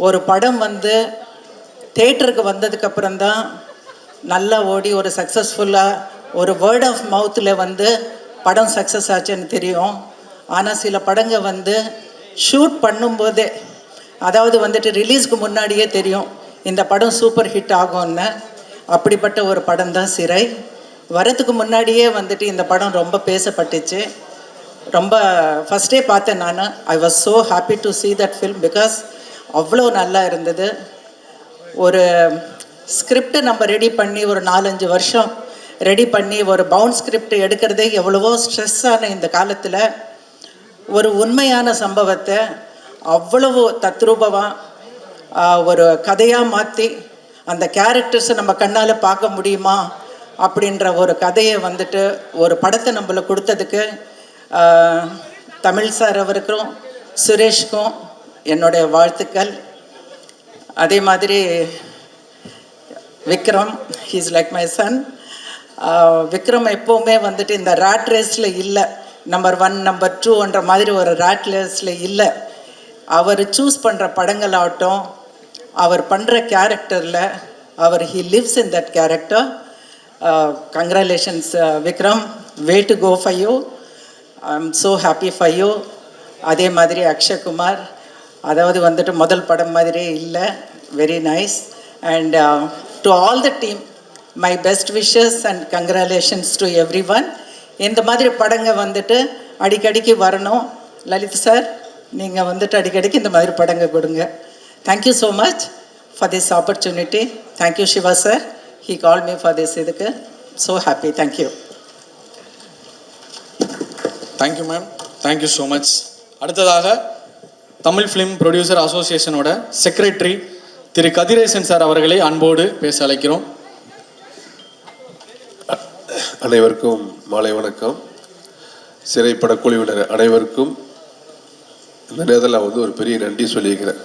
ஒரு படம் வந்து தேட்டருக்கு வந்ததுக்கப்புறம்தான் நல்லா ஓடி ஒரு சக்ஸஸ்ஃபுல்லாக ஒரு வேர்ட் ஆஃப் மவுத்தில் வந்து படம் சக்ஸஸ் ஆச்சுன்னு தெரியும். ஆனால் சில படங்கள் வந்து ஷூட் பண்ணும்போதே, அதாவது வந்துட்டு ரிலீஸ்க்கு முன்னாடியே தெரியும் இந்த படம் சூப்பர் ஹிட் ஆகும்னு. அப்படிப்பட்ட ஒரு படம் தான் சிறை. வரத்துக்கு முன்னாடியே வந்துட்டு இந்த படம் ரொம்ப பேசப்பட்டுச்சு. ரொம்ப ஃபஸ்ட்டே பார்த்தேன் நான். I was so happy to see that film because அவ்வளோ நல்லா இருந்தது. ஒரு ஸ்கிரிப்ட் நம்ம ரெடி பண்ணி ஒரு 4-5 வருஷம் ரெடி பண்ணி ஒரு பவுண்ட் ஸ்கிரிப்ட் எடுக்கிறதே எவ்வளவோ ஸ்ட்ரெஸ்ஸான இந்த காலத்தில் ஒரு உண்மையான சம்பவத்தை அவ்வளவு தத்ரூபமாக ஒரு கதையாக மாற்றி அந்த கேரக்டர்ஸை நம்ம கண்ணால் பார்க்க முடியுமா அப்படின்ற ஒரு கதையை வந்துட்டு ஒரு படத்தை நம்மளை கொடுத்ததுக்கு தமிழ் சார் அவருக்கும் சுரேஷ்க்கும் என்னுடைய வாழ்த்துக்கள். அதே மாதிரி Vikram, he's like my son. Vikram எப்போவுமே வந்துட்டு இந்த ராட் ரேஸில் இல்லை, நம்பர் 1 நம்பர் 2ன்ற மாதிரி ஒரு ராட் ரேஸில் இல்லை. அவர் சூஸ் பண்ணுற படங்கள் ஆகட்டும், அவர் பண்ணுற கேரக்டரில் he lives in that character. Congratulations Vikram, way to go for you. I am so happy for you. அதே மாதிரி அக்ஷய்குமார், அதாவது வந்துட்டு முதல் படம் மாதிரியே இல்லை, very nice. And to all the team my best wishes and congratulations to everyone. இந்த மாதிரி படங்க வந்துட்டு அடிக்கடிக்கு வரணும். லலித் சார், நீங்கள் வந்துட்டு அடிக்கடிக்கு இந்த மாதிரி படங்க கொடுங்க. Thank you so much for this opportunity. Thank you Siva sir, he call me for this. இதுக்கு so happy. Thank you. Thank you ma'am, thank you so much. அடுத்ததாக தமிழ் ஃபிலிம் ப்ரொடியூசர் அசோசியேஷனோட செக்ரட்டரி திரு கதிரேசன் சார் அவர்களை அன்போடு பேச அழைக்கிறோம். அனைவருக்கும் மாலை வணக்கம். சிறைப்பட குழுவினர் அனைவருக்கும் இந்த நேரத்தில் நான் ஒரு பெரிய நன்றி சொல்லியிருக்கிறேன்.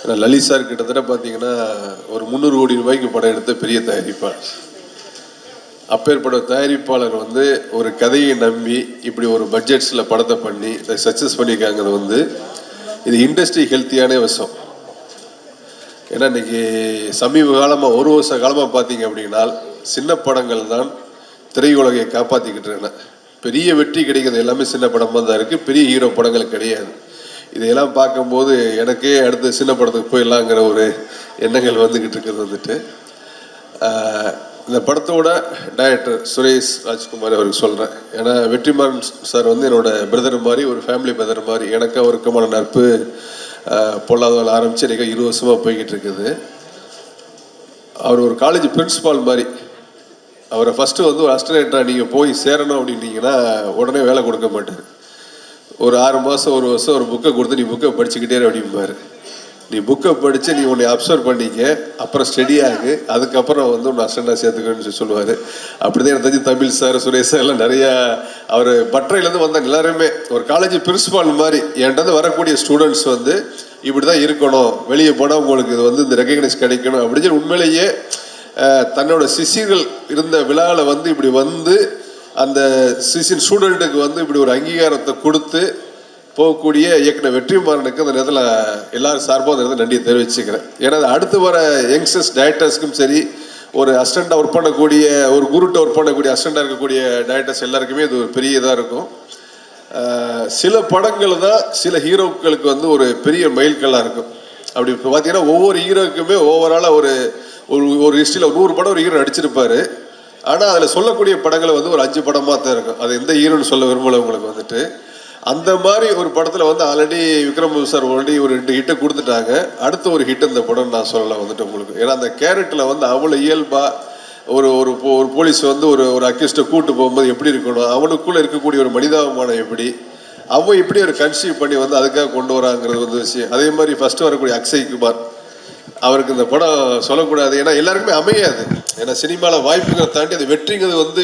ஏன்னா லலித் சார் கிட்டத்தட்ட பார்த்தீங்கன்னா ஒரு 300 கோடி ரூபாய்க்கு படம் எடுத்த பெரிய தயாரிப்பாளர். அப்பேற்பட்ட தயாரிப்பாளர் ஒரு கதையை நம்பி இப்படி ஒரு பட்ஜெட்ஸில் படத்தை பண்ணி இதை சக்ஸஸ் பண்ணியிருக்காங்கிறது இது இண்டஸ்ட்ரி ஹெல்த்தியான விஷயம். ஏன்னா இன்னைக்கு சமீப காலமாக 1 வருஷ காலமாக பார்த்தீங்க அப்படின்னா சின்ன படங்கள் தான் திரையுலகை காப்பாற்றிக்கிட்டு இருக்கேன். பெரிய வெற்றி கிடைக்கிறது எல்லாமே சின்ன படமாக தான் இருக்குது, பெரிய ஹீரோ படங்கள் கிடையாது. இதையெல்லாம் பார்க்கும்போது எனக்கே அடுத்து சின்ன படத்துக்கு போயிடலாங்கிற ஒரு எண்ணங்கள் வந்துக்கிட்டு இருக்கிறது. இந்த படத்தோட டைரக்டர் சுரேஷ் ராஜ்குமார் அவருக்கு சொல்கிறேன். ஏன்னா வெற்றிமாறன் சார் என்னோட பிரதர் மாதிரி, ஒரு ஃபேமிலி பிரதர் மாதிரி. எனக்கு அவருக்குமான நட்பு பொல்லாதவர்கள் ஆரம்பித்து எனக்கு 20 வருஷமாக போய்கிட்டு இருக்குது. அவர் ஒரு காலேஜ் பிரின்ஸிபால் மாதிரி. அவரை ஃபஸ்ட்டு ஒரு அசிஸ்டன்ட்டாக நீங்கள் போய் சேரணும் அப்படின்னீங்கன்னா உடனே வேலை கொடுக்க மாட்டார். ஒரு 6 மாதம் 1 வருஷம் ஒரு புக்கை கொடுத்து நீ புக்கை படிச்சுக்கிட்டே அப்படிம்பார். நீ புக்கை படித்து நீ உன்னை அப்சர்வ் பண்ணிக்க, அப்புறம் ஸ்டடியாகு, அதுக்கப்புறம் உன்னை அசிஸ்டண்டாக சேர்த்துக்கணும்னு சொல்லுவார். அப்படி தான் எனக்கு தெரிஞ்சு தமிழ் சார், சுரேஷ் சார் எல்லாம் நிறையா அவர் பட்டறையிலேருந்து வந்தாங்க. எல்லாருமே ஒரு காலேஜ் பிரின்ஸிபால் மாதிரி. என்கிட்ட வரக்கூடிய ஸ்டூடெண்ட்ஸ் இப்படி தான் இருக்கணும், வெளியே போனால் உங்களுக்கு இது இந்த ரெகக்னைஸ் கிடைக்கணும் அப்படின்னு சொல்லி உண்மையிலேயே தன்னோட சிஷியர்கள் இருந்த விழாவில் இப்படி அந்த சிஷியன் ஸ்டூடெண்ட்டுக்கு இப்படி ஒரு அங்கீகாரத்தை கொடுத்து போகக்கூடிய இயக்குனர் வெற்றிமாறனுக்கு அந்த நேரத்தில் எல்லாரும் சார்பாக அந்த நேரத்தில் நன்றியை தெரிவிச்சுக்கிறேன். ஏன்னா அடுத்து வர யங்ஸ்டர்ஸ் டைரக்டர்ஸ்க்கும் சரி, ஒரு அசிஸ்டண்ட்டாக ஒர்க் பண்ணக்கூடிய, ஒரு குருட்ட ஒர்க் பண்ணக்கூடிய அசிஸ்டண்ட்டாக இருக்கக்கூடிய டைரக்டர்ஸ் எல்லாருக்குமே இது ஒரு பெரிய இதாக இருக்கும். சில படங்கள் தான் சில ஹீரோக்களுக்கு ஒரு பெரிய மைல்கல்லாக இருக்கும். அப்படி இப்போ பார்த்தீங்கன்னா ஒவ்வொரு ஹீரோக்குமே ஓவராலாக ஒரு ஹிஸ்ட்ரியில் 100 படம் ஒரு ஹீரோ நடிச்சிருப்பார். ஆனால் அதில் சொல்லக்கூடிய படங்களை ஒரு 5 படமாக தான் இருக்கும். அது எந்த ஹீரோன்னு சொல்ல விரும்பலை உங்களுக்கு. அந்த மாதிரி ஒரு படத்தில் ஆல்ரெடி விக்ரம் சார் ஆல்ரெடி ஒரு 2 ஹிட்டை கொடுத்துட்டாங்க. அடுத்த ஒரு ஹிட் இந்த படம் நான் சொல்லலாம் உங்களுக்கு. ஏன்னா அந்த கேரக்டரில் அவ்வளோ இயல்பாக ஒரு போலீஸ் ஒரு அக்யூஸ்ட்டை கூட்டு போகும்போது எப்படி இருக்கணும், அவனுக்குள்ளே இருக்கக்கூடிய ஒரு மனிதாபிமானம் எப்படி, அவன் இப்படி ஒரு கன்சீவ் பண்ணி அதுக்காக கொண்டு வராங்கிறது விஷயம். அதே மாதிரி ஃபஸ்ட்டு வரக்கூடிய அக்ஷய்குமார், அவருக்கு இந்த படம் சொல்லக்கூடாது, ஏன்னா எல்லாருக்குமே அமையாது. ஏன்னா சினிமாவில் வாய்ப்புகளை தாண்டி அது வெற்றிங்கிறது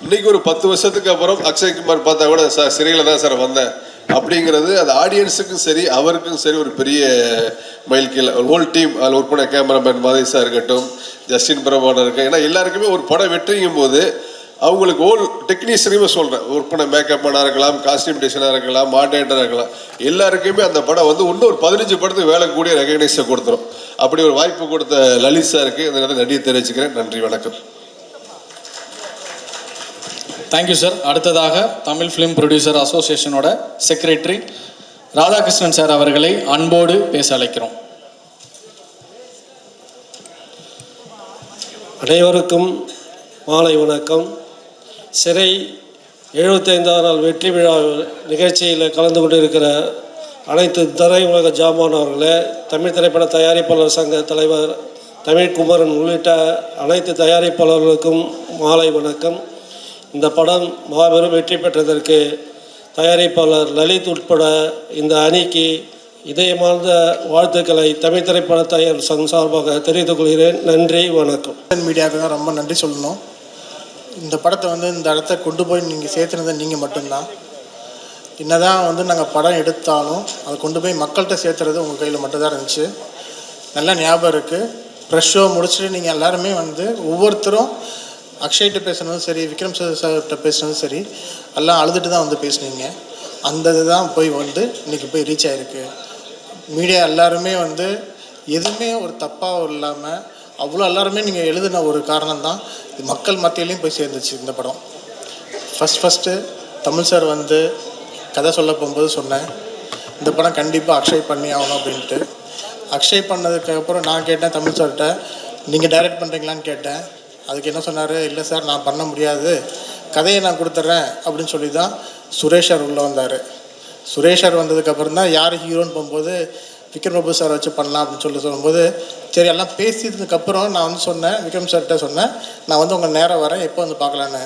இன்னைக்கு ஒரு 10 வருஷத்துக்கு அப்புறம் அக்ஷய்குமார் பார்த்தா கூட சார் சிறையில் தான் சார் வந்தேன் அப்படிங்கிறது அது ஆடியன்ஸுக்கும் சரி அவருக்கும் சரி ஒரு பெரிய மைல்கீழ். ஹோல் டீம் அதில் ஒர்க் பண்ண கேமராமேன் மாதேஷா இருக்கட்டும், ஜஸ்டின் பிரபாகர் இருக்கு. ஏன்னா எல்லாருக்குமே ஒரு படம் வெற்றிங்கும் போது அவங்களுக்கு ஹோல் டெக்னீஷியனுமே சொல்கிறேன், ஒர்க் பண்ண மேக்கப் மேனாக இருக்கலாம், காஸ்டியூம் டிசைனாக இருக்கலாம், மாடரேட்டராக இருக்கலாம், எல்லாருக்குமே அந்த படம் இன்னும் ஒரு 15 படத்துக்கு வேலை கூடிய ரெகக்னைஸை கொடுத்துரும். அப்படி ஒரு வாய்ப்பு கொடுத்த லலித் சாருக்கு இந்த நேரத்தில் நன்றியை தெரிவிச்சுக்கிறேன். நன்றி, வணக்கம். Thank you sir. அடுத்ததாக தமிழ் ஃபிலிம் ப்ரொடியூசர் அசோசியேஷனோட செக்ரட்டரி ராதாகிருஷ்ணன் சார் அவர்களை அன்போடு பேச அழைக்கிறோம். அனைவருக்கும் மாலை வணக்கம். சிறை 75ஆம் நாள் வெற்றி விழா நிகழ்ச்சியில் கலந்து கொண்டிருக்கிற அனைத்து திரையுலக ஜாமானவர்களே, தமிழ் திரைப்பட தயாரிப்பாளர் சங்க தலைவர் தமிழ்குமரன் உள்ளிட்ட அனைத்து தயாரிப்பாளர்களுக்கும் மாலை வணக்கம். இந்த படம் மாபெரும் வெற்றி பெற்றதற்கு தயாரிப்பாளர் லலித் உட்பட இந்த அணிக்கு இதயமார்ந்த வாழ்த்துக்களை தமிழ் திரைப்பட தயார் சங்கம் சார்பாக தெரிவித்துக் கொள்கிறேன். நன்றி, வணக்கம். மீடியாவுக்கு தான் ரொம்ப நன்றி சொல்லணும். இந்த படத்தை வந்து இந்த இடத்த கொண்டு போய் நீங்கள் சேர்த்துனது நீங்கள் மட்டும்தான். என்னதான் வந்து நாங்கள் படம் எடுத்தாலும் அதை கொண்டு போய் மக்கள்கிட்ட சேர்த்துறது உங்கள் கையில் மட்டும்தான் இருந்துச்சு. நல்லா ஞாபகம் இருக்குது. ப்ரெஷ் ஷோ முடிச்சுட்டு நீங்கள் எல்லாருமே வந்து ஒவ்வொருத்தரும் அக்ஷய்கிட்ட பேசுனதும் சரி, விக்ரம் சார்கிட்ட பேசுனதும் சரி, எல்லாம் அழுதுட்டு தான் வந்து பேசுனீங்க. அந்த இதுதான் போய் வந்து இன்றைக்கி போய் ரீச் ஆகிருக்கு. மீடியா எல்லாருமே வந்து எதுவுமே ஒரு தப்பாக இல்லாமல் அவ்வளோ எல்லாருமே நீங்கள் எழுதின ஒரு காரணம் தான் இது மக்கள் மத்தியிலையும் போய் சேர்ந்துச்சு இந்த படம். ஃபஸ்ட்டு தமிழ் சார் வந்து கதை சொல்ல போகும்போது சொன்னேன், இந்த படம் கண்டிப்பாக அக்ஷய் பண்ணி ஆகணும் அப்படின்ட்டு. அக்ஷய் பண்ணதுக்கப்புறம் நான் கேட்டேன் தமிழ் சார்கிட்ட, நீங்கள் டைரக்ட் பண்ணுறீங்களான்னு கேட்டேன். அதுக்கு என்ன சொன்னார், இல்லை சார் நான் பண்ண முடியாது, கதையை நான் கொடுத்துட்றேன் அப்படின்னு சொல்லி தான் சுரேஷ் சார் உள்ளே வந்தார். சுரேஷ் சார் வந்ததுக்கப்புறம் தான் யார் ஹீரோன்னு போகும்போது விக்ரம் பிரபு சார் வச்சு பண்ணலாம் அப்படின்னு சொல்லும்போது சரி எல்லாம் பேசியதுக்கப்புறம் நான் வந்து சொன்னேன், விக்ரம் சார்கிட்ட சொன்னேன், நான் வந்து உங்கள் நேரம் வரேன், எப்போ வந்து பார்க்கலான்னு.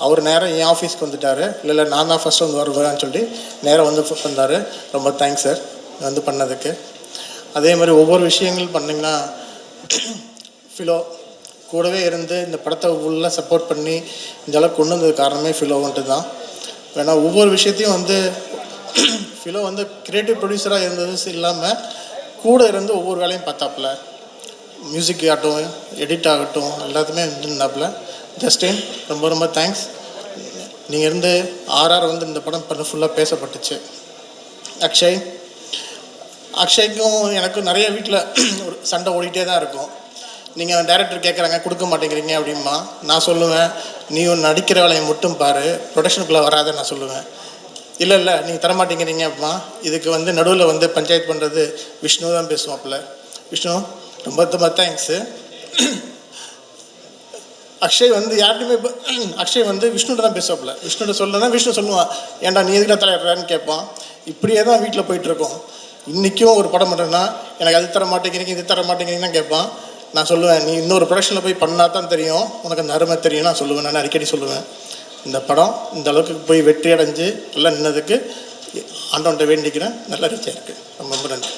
அவர் நேரம் என் ஆஃபீஸ்க்கு வந்துட்டார். இல்லை நான் தான் ஃபஸ்ட்டு வந்து வருவேன்னு சொல்லி நேரம் வந்து வந்தார். ரொம்ப தேங்க்ஸ் சார் வந்து பண்ணதுக்கு. அதே மாதிரி ஒவ்வொரு விஷயங்கள் பண்ணிங்கன்னா ஃபிலோ கூடவே இருந்து இந்த படத்தை ஃபுல்லாக சப்போர்ட் பண்ணி இந்த அளவுக்கு கொண்டு வந்தது காரணமே ஃபிலோன்ட்டு தான். ஏன்னா ஒவ்வொரு விஷயத்தையும் வந்து ஃபிலோ வந்து கிரியேட்டிவ் ப்ரொடியூசராக இருந்தது இல்லாமல் கூட இருந்து ஒவ்வொரு வேலையும் பார்த்தாப்புல. மியூசிக் ஆகட்டும், எடிட் ஆகட்டும், எல்லாத்துமே இருந்தாப்புல. ஜஸ்டின் ரொம்ப ரொம்ப தேங்க்ஸ். நீங்கள் இருந்து ஆர்ஆர் வந்து இந்த படம் பண்ண ஃபுல்லாக பேசப்பட்டுச்சு. அக்ஷய்க்கும் எனக்கும் நிறைய வீட்டில் ஒரு சண்டை ஓடிட்டே தான் இருக்கும். நீங்கள் டைரக்டர் கேட்குறாங்க கொடுக்க மாட்டேங்கிறீங்க அப்படிமா. நான் சொல்லுவேன், நீ ஒன்று நடிக்கிற வேலையை மட்டும் பாரு, ப்ரொடக்ஷனுக்குள்ளே வராத நான் சொல்லுவேன். இல்லை நீங்கள் தரமாட்டேங்கிறீங்க அப்படிமா. இதுக்கு வந்து நடுவில் வந்து பஞ்சாயத்து பண்ணுறது விஷ்ணு தான் பேசுவாப்புல. விஷ்ணு ரொம்ப ரொம்ப தேங்க்ஸு. அக்ஷய் வந்து யார்கிட்டையுமே அக்ஷய் வந்து விஷ்ணுகிட்ட தான் பேசுவாப்புல. விஷ்ணுகிட்ட சொல்லணும்னா விஷ்ணு சொல்லுவான், ஏன்டா நீ எதுக்கு தலையிடுறான்னு கேட்பான். இப்படியே தான் வீட்டில் போயிட்டுருக்கோம். இன்றைக்கும் ஒரு படம் பண்ணுறேன்னா எனக்கு அது தர மாட்டேங்கிறீங்க இது தர மாட்டேங்கிறீங்கன்னு கேட்பான். நான் சொல்லுவேன், நீ இன்னொரு ப்ரொடக்ஷனில் போய் பண்ணால் தான் தெரியும் உனக்கு அந்த அருமை தெரியும் நான் சொல்லுவேன். நான் அடிக்கடி சொல்லுவேன். இந்த படம் இந்த அளவுக்கு போய் வெற்றி அடைஞ்சு எல்லாம் நின்னதுக்கு ஆண்டவன்கிட்ட வேண்டிக்கிறேன். நல்லா ரீச் ஆயிருக்கு. ரொம்ப ரொம்ப நன்றி.